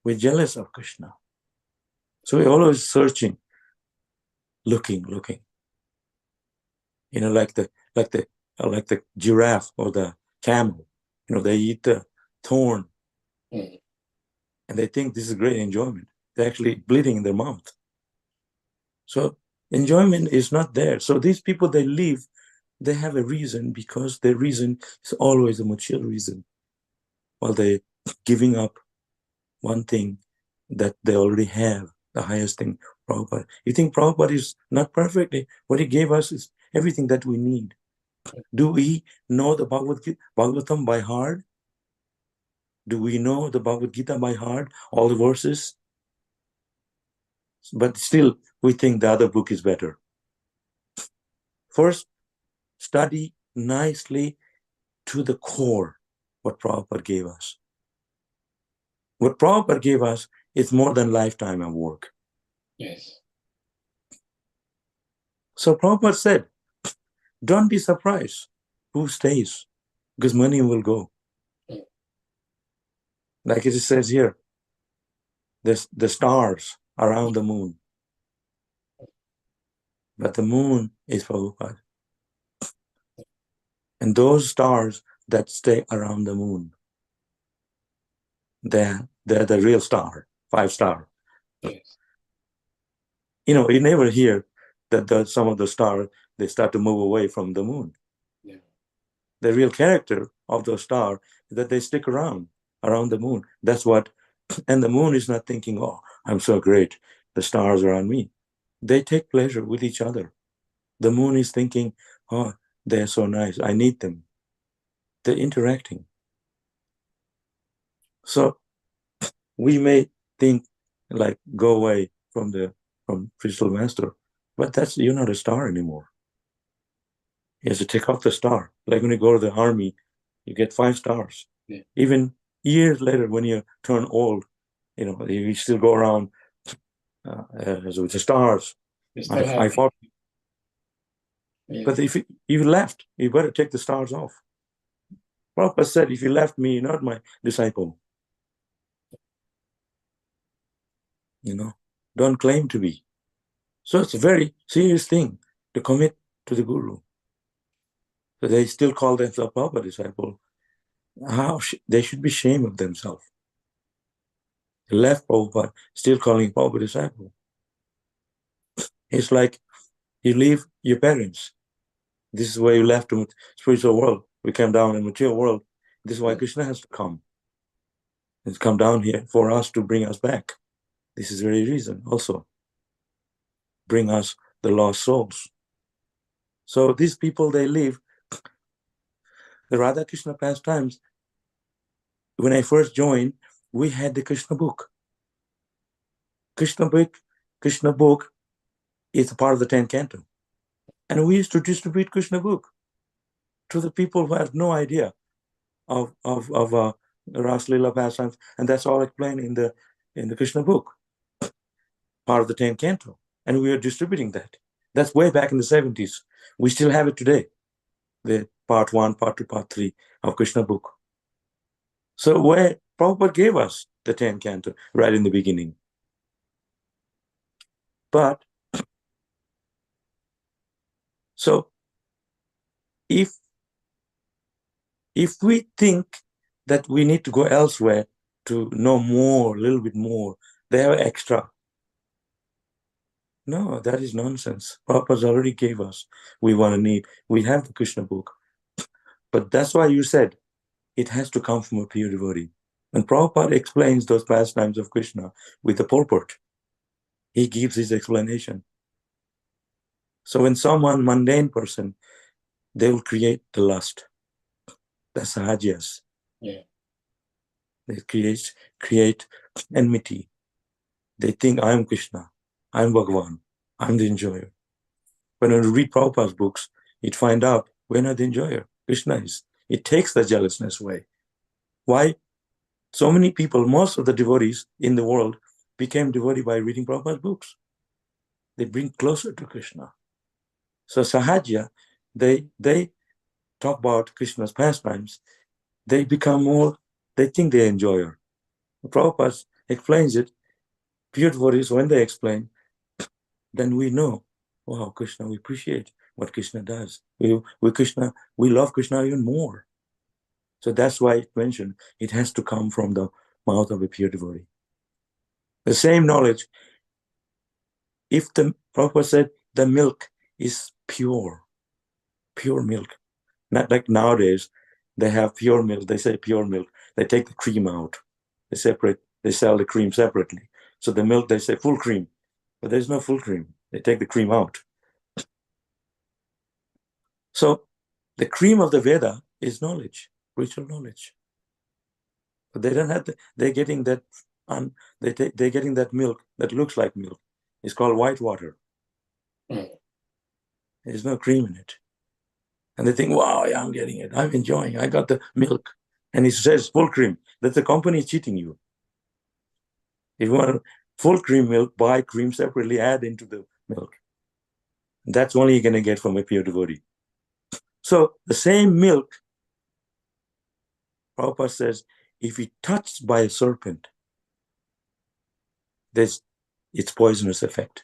We're jealous of Krishna, so we're always searching, looking. You know, like the giraffe or the camel. You know, they eat the thorn, and they think this is great enjoyment. They're actually bleeding in their mouth. So enjoyment is not there. So these people, they live, they have a reason, because their reason is always a material reason, while they're giving up one thing that they already have, the highest thing, Prabhupada. You think Prabhupada is not perfect? What he gave us is everything that we need. Do we know the Bhagavatam by heart? Do we know the Bhagavad Gita by heart, all the verses? But still, we think the other book is better. First, study nicely to the core what Prabhupada gave us. What Prabhupada gave us is more than lifetime of work. Yes. So Prabhupada said, don't be surprised who stays, because money will go. Like it says here, the stars around the moon. But the moon is Prabhupada. And those stars that stay around the moon, they're the real star, 5-star. Yes. You know, you never hear that some of the stars, they start to move away from the moon. Yeah. The real character of those stars is that they stick around the moon. That's what, and the moon is not thinking, oh, I'm so great, the stars are on me. They take pleasure with each other. The moon is thinking, oh, they're so nice, I need them. They're interacting. So we may think like, go away from Crystal Master, but you're not a star anymore. You have to take off the star. Like when you go to the army, you get 5 stars. Yeah. Even years later, when you turn old, you know, you still go around with the stars. I fought. Yeah. But if you left, you better take the stars off. Prabhupada said, if you left me, you're not my disciple. You know, don't claim to be. So it's a very serious thing to commit to the Guru. So they still call themselves Prabhupada disciple. They should be ashamed of themselves. They left Prabhupada, still calling Prabhupada disciple. It's like you leave your parents. This is where you left the spiritual world. We came down in the material world. This is why Krishna has to come. He's come down here for us to bring us back. This is the very reason also. Bring us the lost souls. So these people, they live the Radha Krishna pastimes. When I first joined, we had the Krishna book. Krishna book is a part of the 10th canto. And we used to distribute Krishna book to the people who have no idea of Ras Leela pastimes, and that's all explained in the Krishna book, part of the 10th canto. And we are distributing that. That's way back in the 70s. We still have it today, the part 1, part 2, part 3 of Krishna book. So where Prabhupada gave us the 10th canto right in the beginning. But so if we think that we need to go elsewhere to know more, a little bit more, they have extra. No, that is nonsense. Prabhupada already gave us. We have the Krishna book. But that's why you said it has to come from a pure devotee. And Prabhupada explains those pastimes of Krishna with the purport. He gives his explanation. So when someone mundane person, they will create the lust. That's sahajas. Yeah. They create enmity. They think I am Krishna, I am Bhagavan, I'm the enjoyer. When you read Prabhupada's books, you'd find out we're not the enjoyer. Krishna is. It takes the jealousness away. Why? So many people, most of the devotees in the world became devotee by reading Prabhupada's books. They bring closer to Krishna. So Sahaja, they talk about Krishna's pastimes. They become more, they think they're enjoyer. Prabhupada explains it. Pure devotees, when they explain, then we know, wow, Krishna, we appreciate what Krishna does. We love Krishna even more. So that's why it mentioned it has to come from the mouth of a pure devotee. The same knowledge, if the Prabhupada said the milk is pure milk, not like nowadays, they have pure milk, they say pure milk, they take the cream out, they sell the cream separately. So the milk, they say full cream, but there's no full cream. They take the cream out. So the cream of the Veda is knowledge, spiritual knowledge. But they don't have they're getting that they're getting that milk that looks like milk. It's called white water. There's no cream in it. And they think, wow, yeah, I'm getting it. I'm enjoying. I got the milk. And it says full cream. That the company is cheating you. If you want full cream milk, buy cream separately, add into the milk. That's only you're going to get from a pure devotee. So the same milk, Prabhupada says, if it touched by a serpent, there's its poisonous effect.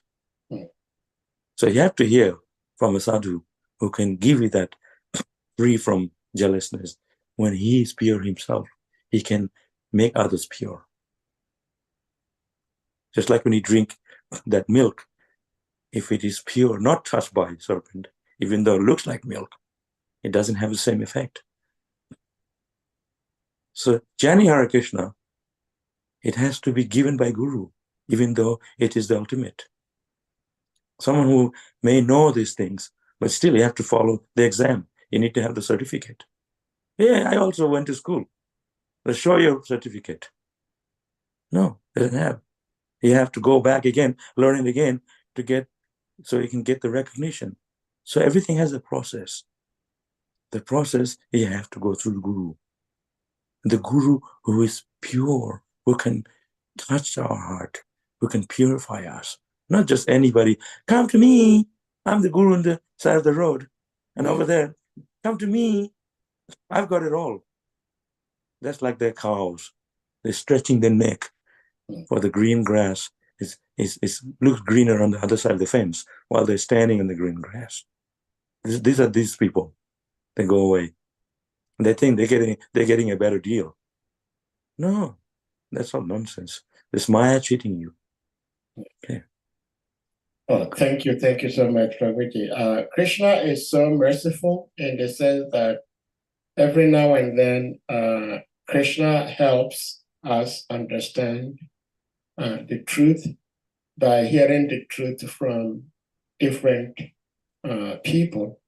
So you have to hear from a sadhu who can give you that free from jealousness. When he is pure himself, he can make others pure. Just like when you drink that milk, if it is pure, not touched by serpent, even though it looks like milk, it doesn't have the same effect. So Jnani Hare Krishna, it has to be given by Guru, even though it is the ultimate. Someone who may know these things, but still you have to follow the exam. You need to have the certificate. Yeah, I also went to school. Let's show your certificate. No, doesn't have. You have to go back again, learn it again to get, so you can get the recognition. So everything has a process. The process, you have to go through the Guru. The Guru who is pure, who can touch our heart, who can purify us. Not just anybody. Come to me. I'm the Guru on the side of the road. And over there, come to me. I've got it all. That's like their cows. They're stretching their neck for the green grass. It looks greener on the other side of the fence while they're standing in the green grass. These are these people. They go away. And they think they're getting a better deal. No, that's all nonsense. This Maya cheating you. Okay. Oh, thank you so much, Prabhuji. Krishna is so merciful in the sense that every now and then Krishna helps us understand the truth by hearing the truth from different people.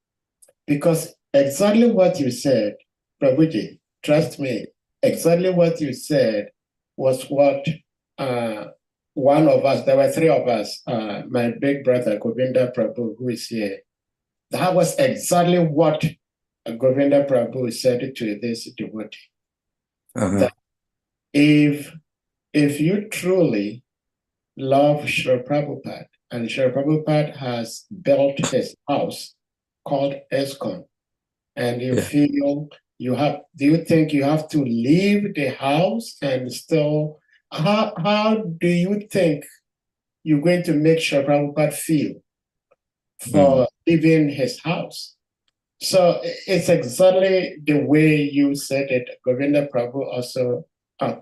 Because exactly what you said, Prabhuji, trust me, exactly what you said was what one of us, there were three of us, my big brother, Govinda Prabhu, who is here, that was exactly what Govinda Prabhu said to this devotee. That if you truly love Srila Prabhupada, and Srila Prabhupada has built his house called ISKCON, and you feel do you think you have to leave the house and still, how do you think you're going to make Srila Prabhupada feel for leaving his house? So it's exactly the way you said it. Govinda Prabhu also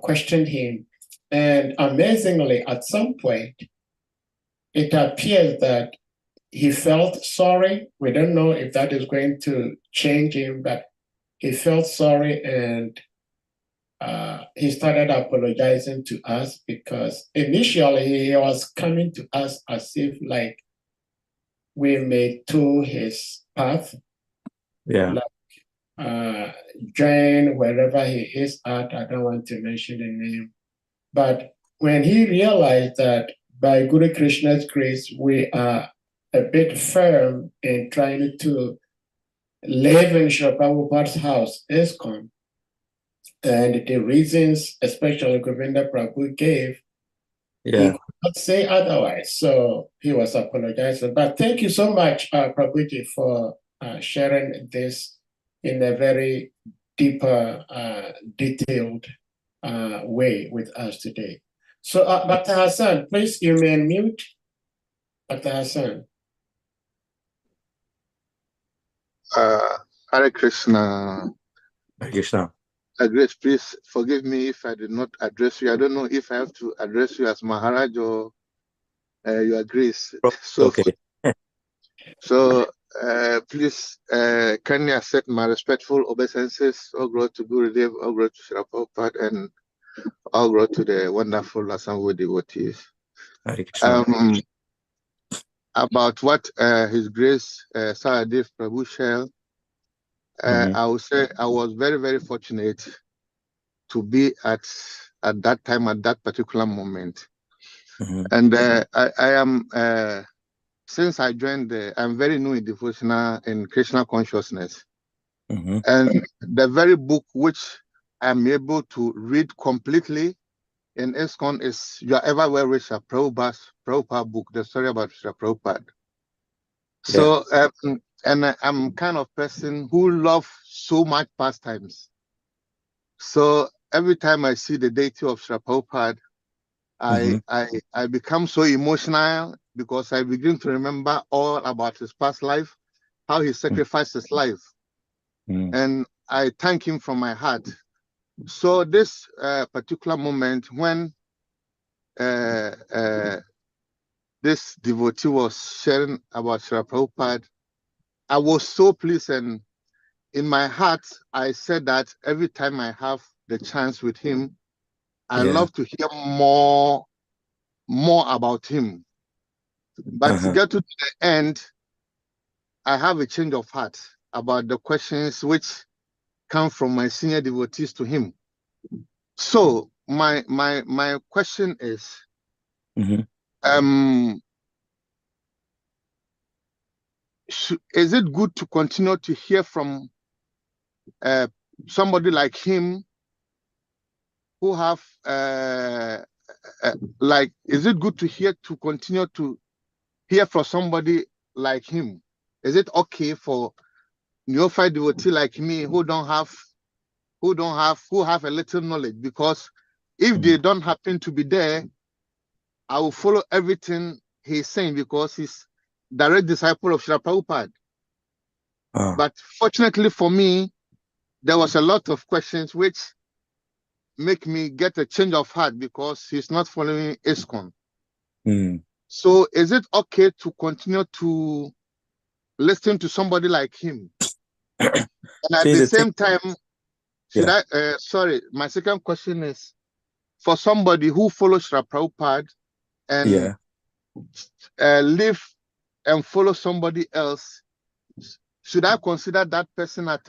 questioned him. And amazingly, at some point, it appears that he felt sorry. We don't know if that is going to change him, but he felt sorry and he started apologizing to us, because initially he was coming to us as if like we may tool his path, Yeah. join wherever he is at. I don't want to mention the name. But when he realized that by Guru Krishna's grace, we are a bit firm in trying to live in Srila Prabhupada's house, ISKCON, and the reasons, especially Govinda Prabhu gave, he could not say otherwise. So he was apologizing. But thank you so much, Prabhuji, for sharing this in a very deeper, detailed way with us today. So, Dr. Hassan, please, you may unmute. Dr. Hassan. Hare Krishna. Hare Krishna. Grace, please forgive me if I did not address you. I don't know if I have to address you as Maharaj or your Grace. So, okay. Please kindly accept my respectful obeisances. All glory to Gurudev, all glory to Srila Prabhupada, and all glory to the wonderful assembled devotees. Hare Krishna. About what His Grace Sahadev Prabhu shared, I would say I was very, very fortunate to be at that time, at that particular moment. And I am, since I joined, I'm very new in devotional and Krishna consciousness. And the very book which I'm able to read completely in ISKCON is You Are Everywhere with Srila Prabhupada book, the story about Srila Prabhupada. So, and I'm kind of person who love so much pastimes. So every time I see the deity of Srila Prabhupada, I become so emotional because I begin to remember all about his past life, how he sacrificed his life. And I thank him from my heart. So this particular moment when this devotee was sharing about Srila Prabhupada, I was so pleased, and in my heart, I said that every time I have the chance with him, I love to hear more about him. But to get to the end, I have a change of heart about the questions which come from my senior devotees to him. So my question is, is it good to continue to hear from somebody like him who have like, is it good to continue to hear from somebody like him? Is it okay for neophyte devotee like me who have a little knowledge? Because if they don't happen to be there, I will follow everything he's saying because he's direct disciple of Srila Prabhupada. But fortunately for me, there was a lot of questions which make me get a change of heart because he's not following ISKCON. So is it okay to continue to listen to somebody like him? And at the same time, should I, sorry, my second question is, for somebody who follows Srila Prabhupada and live and follow somebody else, should I consider that person as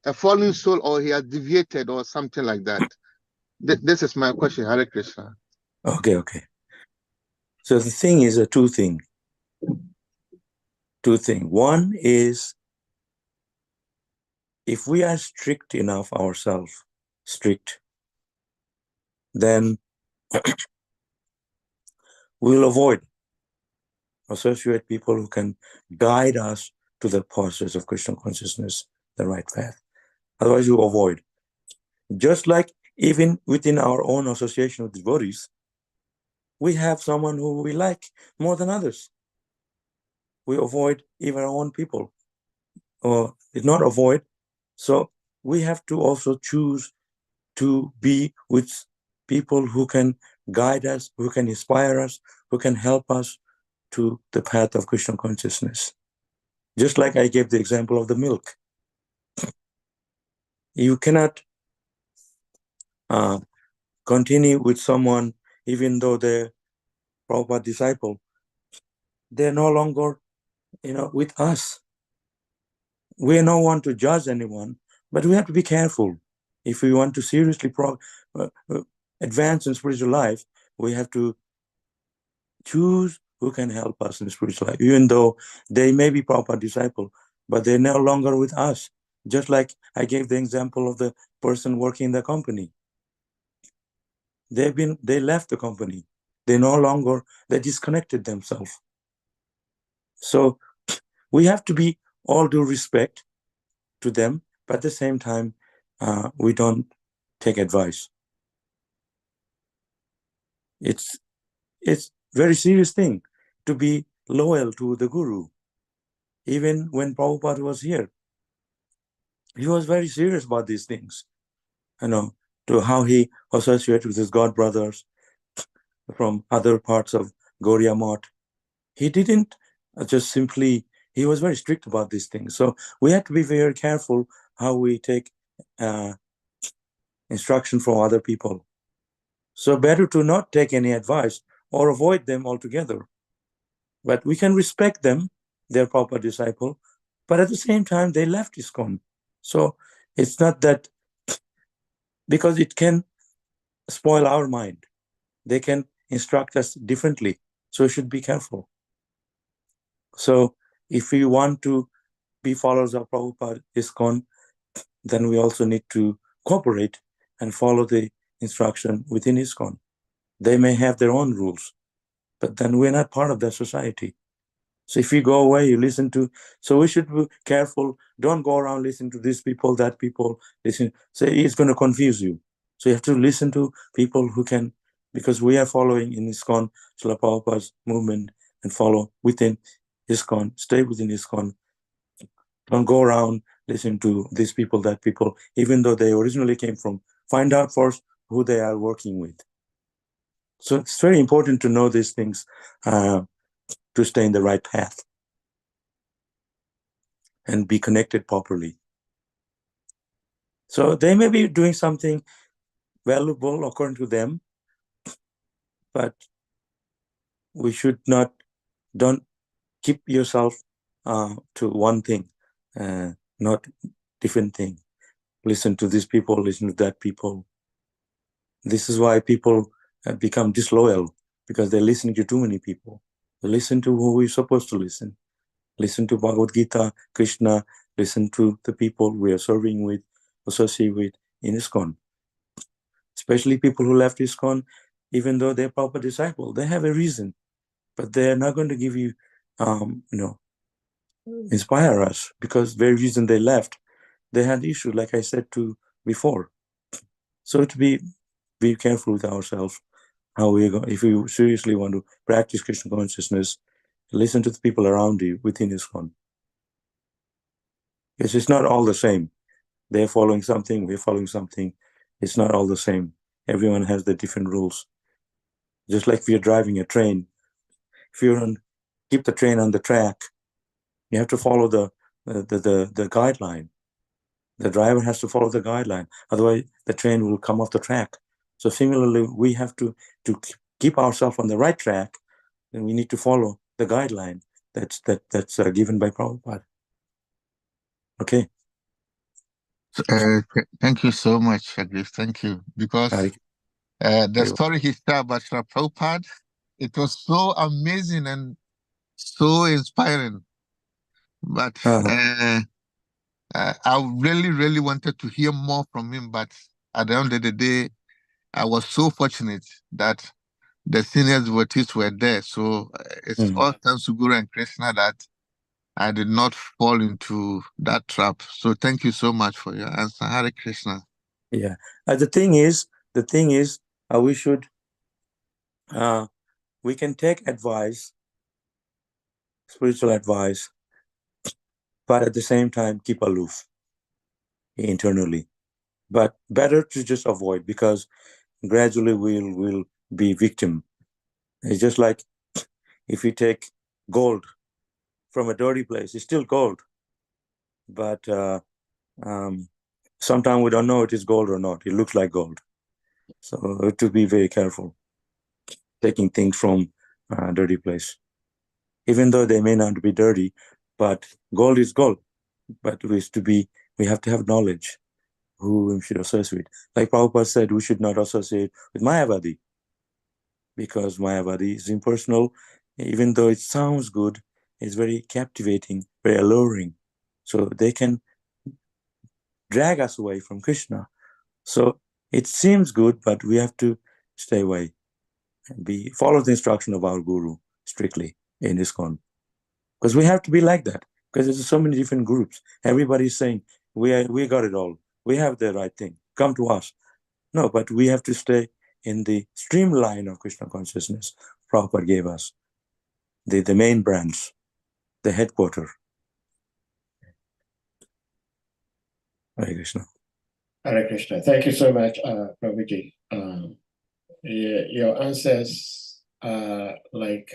a fallen soul, or he has deviated or something like that? This is my question. Hare Krishna. Okay. So the thing is two things. One is, if we are strict enough ourselves, then we'll avoid associate people who can guide us to the process of Krishna consciousness, the right path. Otherwise, you avoid. Just like even within our own association of devotees, we have someone who we like more than others. We avoid even our own people, or did not avoid. So we have to also choose to be with people who can guide us, who can inspire us, who can help us to the path of Krishna consciousness. Just like I gave the example of the milk. You cannot continue with someone even though they're Prabhupada disciple, they're no longer, with us. We are no one to judge anyone, but we have to be careful. If we want to seriously advance in spiritual life, we have to choose who can help us in spiritual life, even though they may be proper disciple, but they're no longer with us. Just like I gave the example of the person working in the company. They left the company. They disconnected themselves. So we have to be all due respect to them, but at the same time, we don't take advice. It's very serious thing to be loyal to the Guru. Even when Prabhupada was here, he was very serious about these things, to how he associated with his god brothers from other parts of Gaudiya Math. He didn't just simply, he was very strict about these things. So we have to be very careful how we take instruction from other people. So better to not take any advice or avoid them altogether. But we can respect them, their proper disciple, but at the same time, they left ISKCON. So it's not that, because it can spoil our mind. They can instruct us differently. So we should be careful. So if we want to be followers of Prabhupada ISKCON, then we also need to cooperate and follow the instruction within ISKCON. They may have their own rules, but then we're not part of that society. So if you go away, you listen to, so we should be careful. Don't go around listening to these people, that people, listen. So it's going to confuse you. So you have to listen to people who can, because we are following in ISKCON, Srila Prabhupada's movement, and follow within ISKCON, stay within ISKCON. Don't go around listening to these people, that people, even though they originally came from, find out first who they are working with. So it's very important to know these things to stay in the right path and be connected properly. So they may be doing something valuable according to them, but we should don't keep yourself to one thing, not different thing. Listen to these people, listen to that people. This is why people become disloyal, because they're listening to too many people. They listen to who we're supposed to listen. Listen to Bhagavad Gita, Krishna, listen to the people we are serving with, associate with in ISKCON. Especially people who left ISKCON, even though they're proper disciple, they have a reason, but they're not going to give you, inspire us, because the very reason they left, they had issues, like I said to before. So to be careful with ourselves, how we go. If you seriously want to practice Krishna consciousness, listen to the people around you within ISKCON. Because it's not all the same. They're following something, we're following something. It's not all the same. Everyone has the different rules. Just like if you're driving a train, if you don't keep the train on the track, you have to follow the guideline. The driver has to follow the guideline. Otherwise, the train will come off the track. So similarly, we have to keep ourselves on the right track, and we need to follow the guideline that's given by Prabhupada. Okay. Thank you so much, Agris. Thank you. Because the story he shared about Srila Prabhupada, it was so amazing and so inspiring. But I really, really wanted to hear more from him. But at the end of the day, I was so fortunate that the senior devotees were there. So it's all thanks to Guru and Krishna that I did not fall into that trap. So thank you so much for your answer. Hare Krishna. Yeah. The thing is, we should, we can take advice, spiritual advice, but at the same time, keep aloof internally. But better to just avoid, because gradually we'll be victim. It's just like if you take gold from a dirty place, it's still gold. But sometimes we don't know it is gold or not. It looks like gold. So to be very careful taking things from a dirty place. even though they may not be dirty, but gold is gold. But we have to have knowledge who we should associate with. Like Prabhupada said, we should not associate with Mayavadi, because Mayavadi is impersonal. Even though it sounds good, it's very captivating, very alluring. So they can drag us away from Krishna. So it seems good, but we have to stay away and follow the instruction of our guru strictly in ISKCON. Because we have to be like that. Because there's so many different groups. Everybody's saying, we got it all. We have the right thing. Come to us. No, but we have to stay in the streamline of Krishna consciousness Prabhupada gave us. The main branch, the headquarter. Hare Krishna. Hare Krishna. Thank you so much, Prabhuji. Your answers are like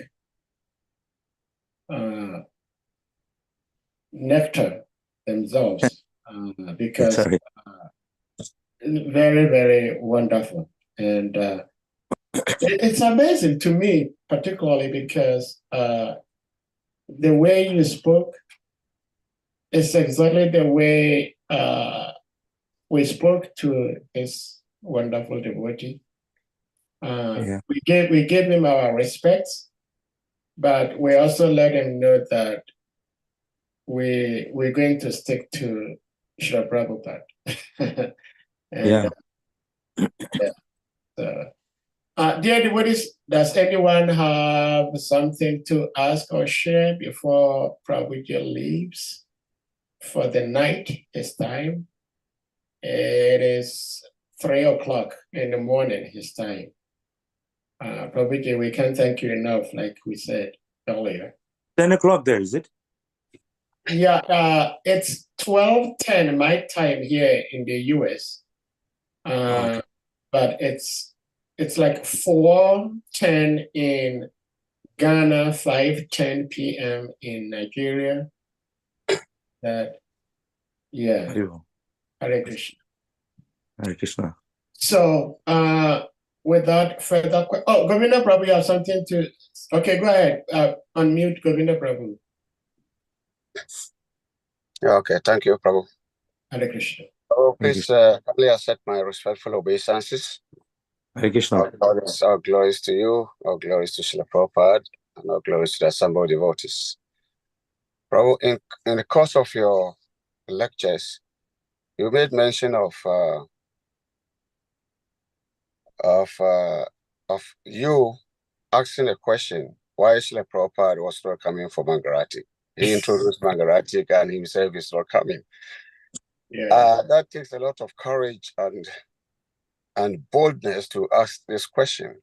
nectar themselves, because very, very wonderful. And it's amazing to me, particularly because the way you spoke is exactly the way we spoke to this wonderful devotee. We gave him our respects, but we also let him know that we're going to stick to Srila Prabhupada. And, dear devotees, does anyone have something to ask or share before Prabhuji leaves for the night? It's time. It is 3 o'clock in the morning, his time. Prabhuji, we can't thank you enough, like we said earlier. 10 o'clock there, is it? Yeah, it's 12:10 my time here in the US. Okay. But it's like 4:10 in Ghana, 5:10 p.m. in Nigeria. Hare Krishna. Hare Krishna. So without further Govinda Prabhu, you have something to. Okay, go ahead. Unmute Govinda Prabhu. Okay, thank you, Prabhu. Hare Krishna. Oh, please kindly accept my respectful obeisances. Hare Krishna. All glories to you, all glories to Srila Prabhupada, and all glories to the assembled devotees. Prabhu, in the course of your lectures, you made mention of you asking a question why Srila Prabhupada was not coming for Mangarati. He introduced Mangarati and himself is not coming. That takes a lot of courage and boldness to ask this question.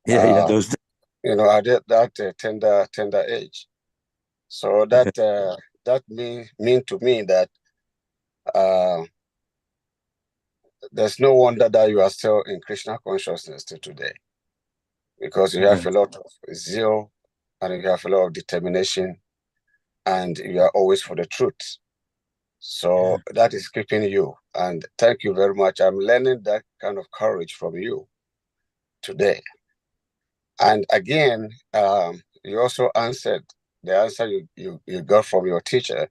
Those. You know, at that tender age. So that mean to me that there's no wonder that you are still in Krishna consciousness till today, because you have a lot of zeal and you have a lot of determination, and you are always for the truth. So that is keeping you. And thank you very much. I'm learning that kind of courage from you today. And again, you also answered the answer you got from your teacher.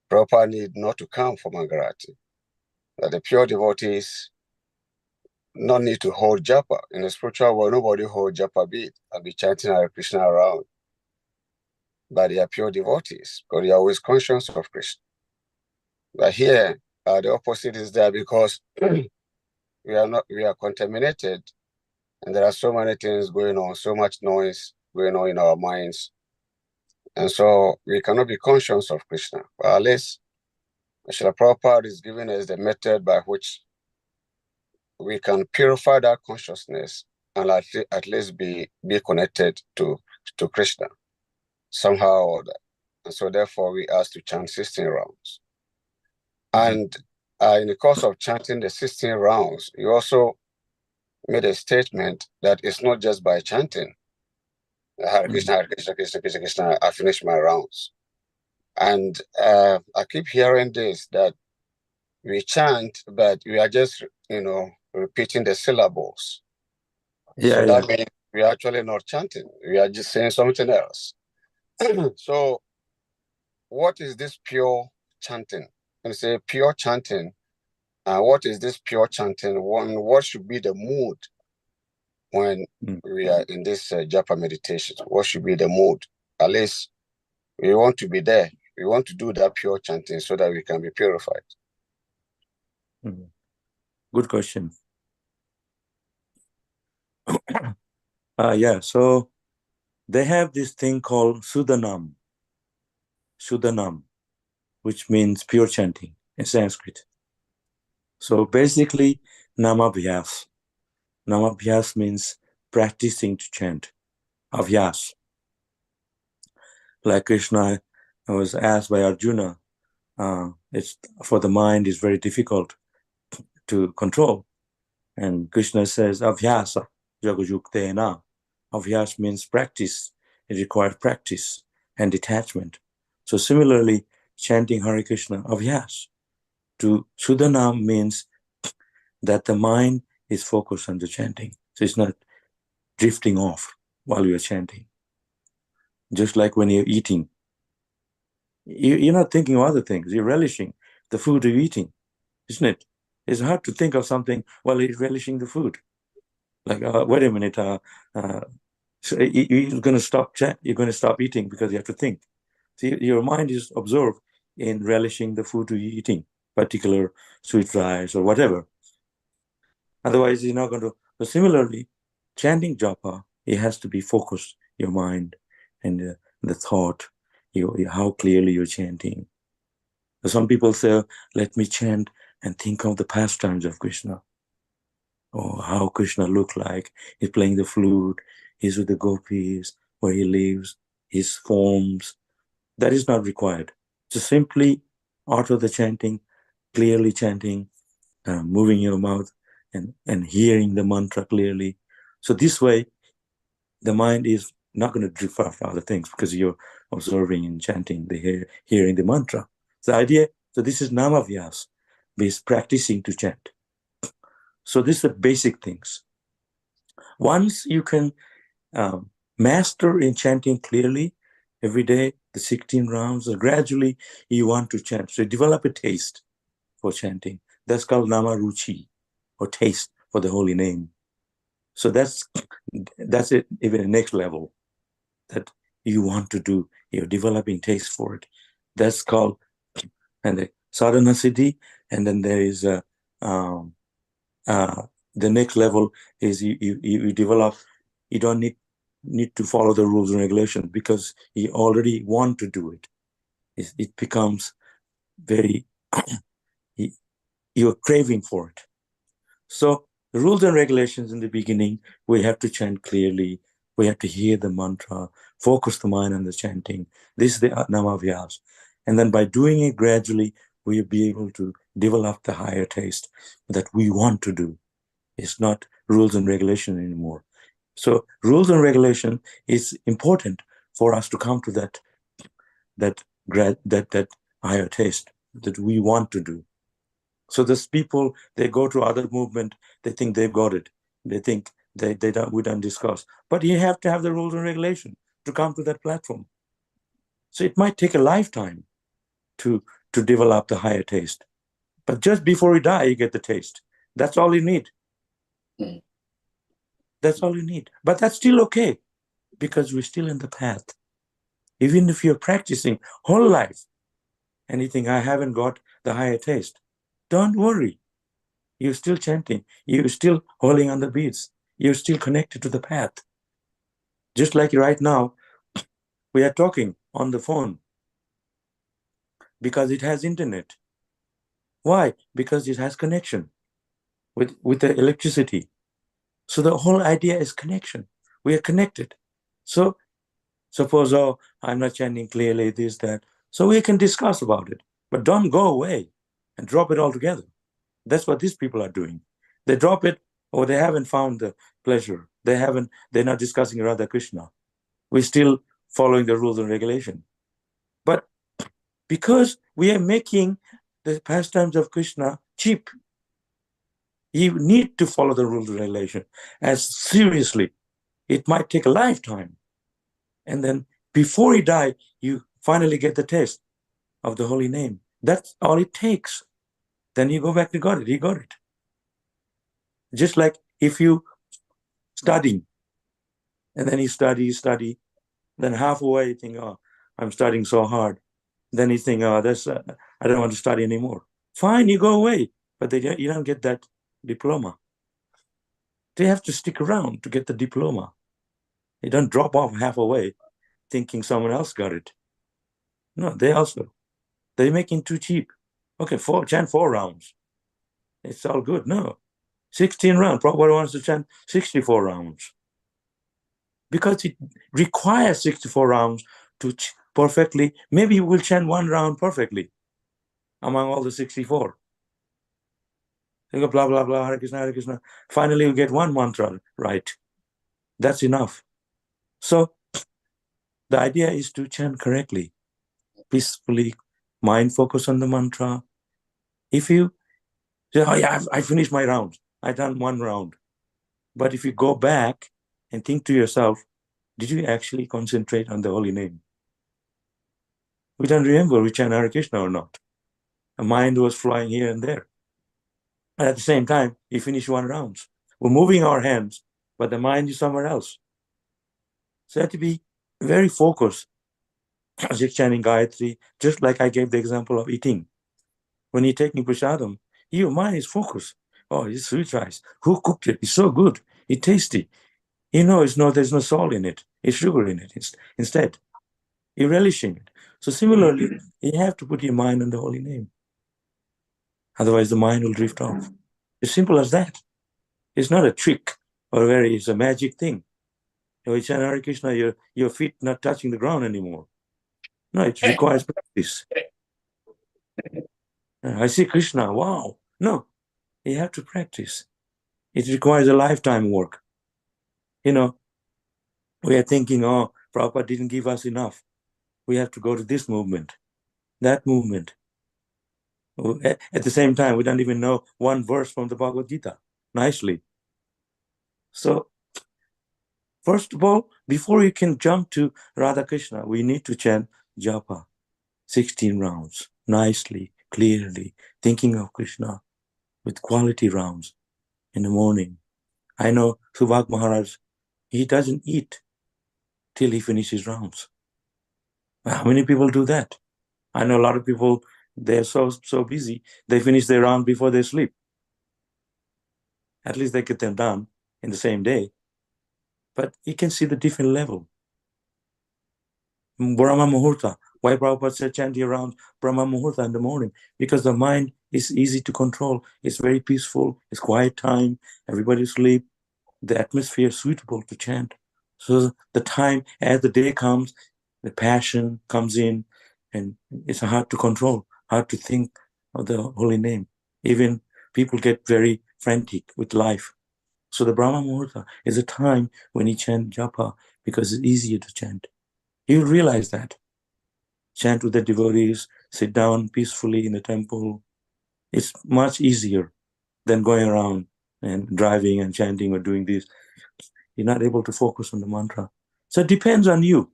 Prabhupada need not to come for Mangarati. That the pure devotees no need to hold japa. In the spiritual world, nobody hold japa beat and be chanting Hare Krishna around. But they are pure devotees because they are always conscious of Krishna. But here, the opposite is there, because we are contaminated, and there are so many things going on, so much noise going on in our minds. And so we cannot be conscious of Krishna. But at least Srila Prabhupada is giving us the method by which we can purify that consciousness and at least be connected to Krishna somehow or other. And so therefore we ask to chant 16 rounds. And in the course of chanting the 16 rounds, you also made a statement that it's not just by chanting Hare Krishna, Hare Krishna, Krishna, Krishna, Krishna, I finish my rounds. And I keep hearing this, that we chant, but we are just, repeating the syllables. That means we are actually not chanting. We are just saying something else. So what is this pure chanting? When you say pure chanting, what is this pure chanting? What should be the mood when we are in this japa meditation? What should be the mood? At least we want to be there. We want to do that pure chanting so that we can be purified. Good question. Yeah, so they have this thing called Sudanam, which means pure chanting in Sanskrit. So basically, Namabhyas. Namabhyas means practicing to chant. Abhyas. Like Krishna was asked by Arjuna, it's for the mind is very difficult to control. And Krishna says, Abhyasa Jagajuktena. Abhyas means practice. It requires practice and detachment. So similarly, chanting Hare Krishna, Abhyas. To Sudanam means that the mind is focused on the chanting. So it's not drifting off while you're chanting. Just like when you're eating. You're not thinking of other things. You're relishing the food you're eating, isn't it? It's hard to think of something while you're relishing the food. Like, wait a minute, so you're going to stop you're going to stop eating because you have to think. So your mind is absorbed in relishing the food you're eating, particular sweet rice or whatever. Otherwise, you're not going to. So similarly, chanting japa, it has to be focused, your mind and the thought, how clearly you're chanting. So some people say, let me chant and think of the pastimes of Krishna. Or how Krishna looked like. He's playing the flute, he's with the gopis, where he lives, his forms. That is not required. Just simply utter the chanting, clearly chanting, moving your mouth and hearing the mantra clearly. So this way, the mind is not going to drift off to other things because you're observing and chanting, hearing the mantra. The idea, so this is Namavyas, means practicing to chant. So these are basic things. Once you can master in chanting clearly every day, the 16 rounds, and gradually you want to chant. So develop a taste for chanting. That's called Namaruchi, or taste for the holy name. So that's it, even the next level that you want to do. You're developing taste for it. That's called, and the sadhana siddhi, and then there is the next level is you develop, you don't need to follow the rules and regulations because you already want to do it. It becomes very, you're craving for it. So the rules and regulations in the beginning, we have to chant clearly, we have to hear the mantra, focus the mind on the chanting. This is the Namavyas. And then by doing it gradually, we'll be able to develop the higher taste that we want to do. It's not rules and regulation anymore. So rules and regulation is important for us to come to that higher taste that we want to do. So these people, they go to other movement, they think they've got it. They think we don't discuss. But you have to have the rules and regulation to come to that platform. So it might take a lifetime to develop the higher taste. But just before you die, you get the taste. That's all you need. That's all you need. But that's still okay because we're still in the path. Even if you're practicing whole life and you think, I haven't got the higher taste, don't worry. You're still chanting. You're still holding on the beats. You're still connected to the path. Just like right now, we are talking on the phone because it has internet. Why? Because it has connection with the electricity. So the whole idea is connection. We are connected. So suppose, oh, I'm not chanting clearly, this, that. So we can discuss about it. But don't go away and drop it altogether. That's what these people are doing. They drop it, or they haven't found the pleasure. They're not discussing Radha Krishna. We're still following the rules and regulation. But because we are making the pastimes of Krishna cheap, you need to follow the rules and regulation as seriously. It might take a lifetime. And then Before he died, you finally get the taste of the holy name. That's all it takes. Then you go back to God. He got it. Just like if you studying, and then you study, then halfway you think, oh, I'm studying so hard. Then you think, oh, I don't want to study anymore. Fine, you go away, but you don't get that diploma. They have to stick around to get the diploma. They don't drop off halfway thinking someone else got it. No, they're making too cheap. Okay, chant 4 rounds. It's all good. No, 16 rounds. Prabhupada wants to chant 64 rounds. Because it requires 64 rounds to perfectly, maybe you will chant 1 round perfectly among all the 64. You go blah, blah, blah, Hare Krishna, Hare Krishna. Finally, you get 1 mantra right. That's enough. So the idea is to chant correctly, peacefully, mind focus on the mantra. If you say, oh yeah, I finished my round, I done 1 round. But if you go back and think to yourself, did you actually concentrate on the holy name? We don't remember we chant Hare Krishna or not. A mind was flying here and there. And at the same time, you finish 1 round. We're moving our hands, but the mind is somewhere else. So you have to be very focused. Just chanting Gayatri, just like I gave the example of eating. When you're taking prasadam, your mind is focused. Oh, it's sweet rice. Who cooked it? It's so good. It's tasty. You know, there's no salt in it. It's sugar in it. Instead, you're relishing it. So similarly, you have to put your mind on the holy name. Otherwise, the mind will drift off. As simple as that. It's not a trick or it's a magic thing. You chant Hare Krishna, your feet not touching the ground anymore. No, it requires practice. I see Krishna, wow. No, you have to practice. It requires a lifetime work. You know, we are thinking, oh, Prabhupada didn't give us enough. We have to go to this movement, that movement. At the same time, we don't even know 1 verse from the Bhagavad Gita nicely. So, first of all, before you can jump to Radha Krishna, we need to chant japa, 16 rounds, nicely, clearly, thinking of Krishna with quality rounds in the morning. I know Subhag Maharaj, he doesn't eat till he finishes rounds. How many people do that? I know a lot of people, they're so busy, they finish their round before they sleep. At least they get them done in the same day. But you can see the different level. Brahma Muhurta. Why Prabhupada said chant around Brahma Muhurta in the morning? Because the mind is easy to control. It's very peaceful. It's quiet time. Everybody sleep. The atmosphere is suitable to chant. So the time, as the day comes, the passion comes in, and it's hard to control, hard to think of the holy name. Even people get very frantic with life. So the Brahma Muhurta is a time when you chant japa because it's easier to chant. You realize that. Chant with the devotees, sit down peacefully in the temple. It's much easier than going around and driving and chanting or doing this. You're not able to focus on the mantra. So it depends on you.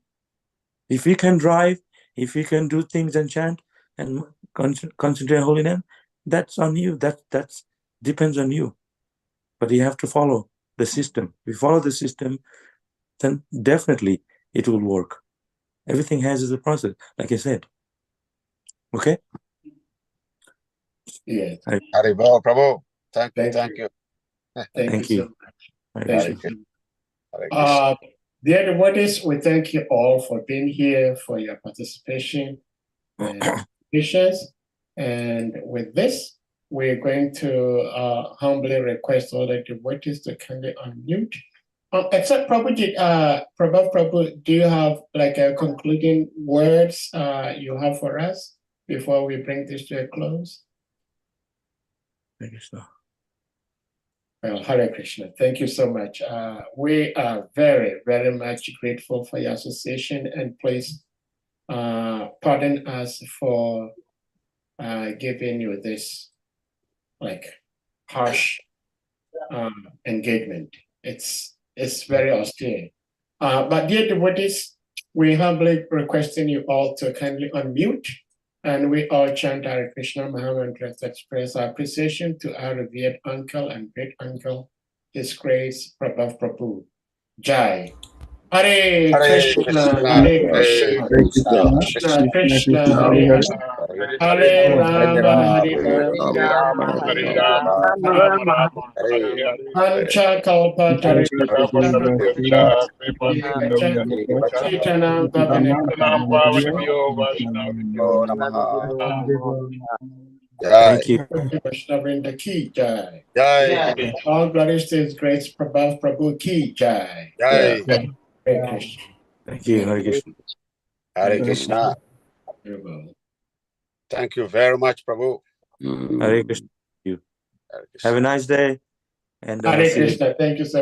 If you can drive, if you can do things and chant and concentrate on holy name, that's on you. That depends on you. But you have to follow the system. If you follow the system, then definitely it will work. Everything has a process, like I said. Okay? Yes. Haribol, Prabhu. Thank you. Thank you Thank so you. much. Hare Thank Krishna. you. Hare Krishna. Dear devotees, we thank you all for being here, for your participation and patience. And with this, we're going to humbly request all the devotees to kindly unmute. Except Prabhu, Prabhu, do you have like a concluding words you have for us before we bring this to a close? Hare Krishna. Well, Hare Krishna, thank you so much. We are very, very much grateful for your association, and please pardon us for giving you this like harsh engagement. It's very austere. But dear devotees, We humbly requesting you all to kindly unmute, and we all chant Hare Krishna Mahamantra to express our appreciation to our revered uncle and great uncle, His Grace Prabhu. Jai. Hare Krishna, Hare Krishna, Krishna Krishna, Hare Hare, Hare Rama, Hare Rama, Pancha Kalpa Chitanam Thank you. Vaishnavrinda ki jai. Jai. All glories to His Grace Prabhu ki jai. Jai. Hare Krishna. Thank you, Hare Krishna. Hare Krishna. Thank you very much, Prabhu. Hare Krishna. Thank you. Hare Krishna. Have a nice day. And Hare see you. Krishna. Thank you so much.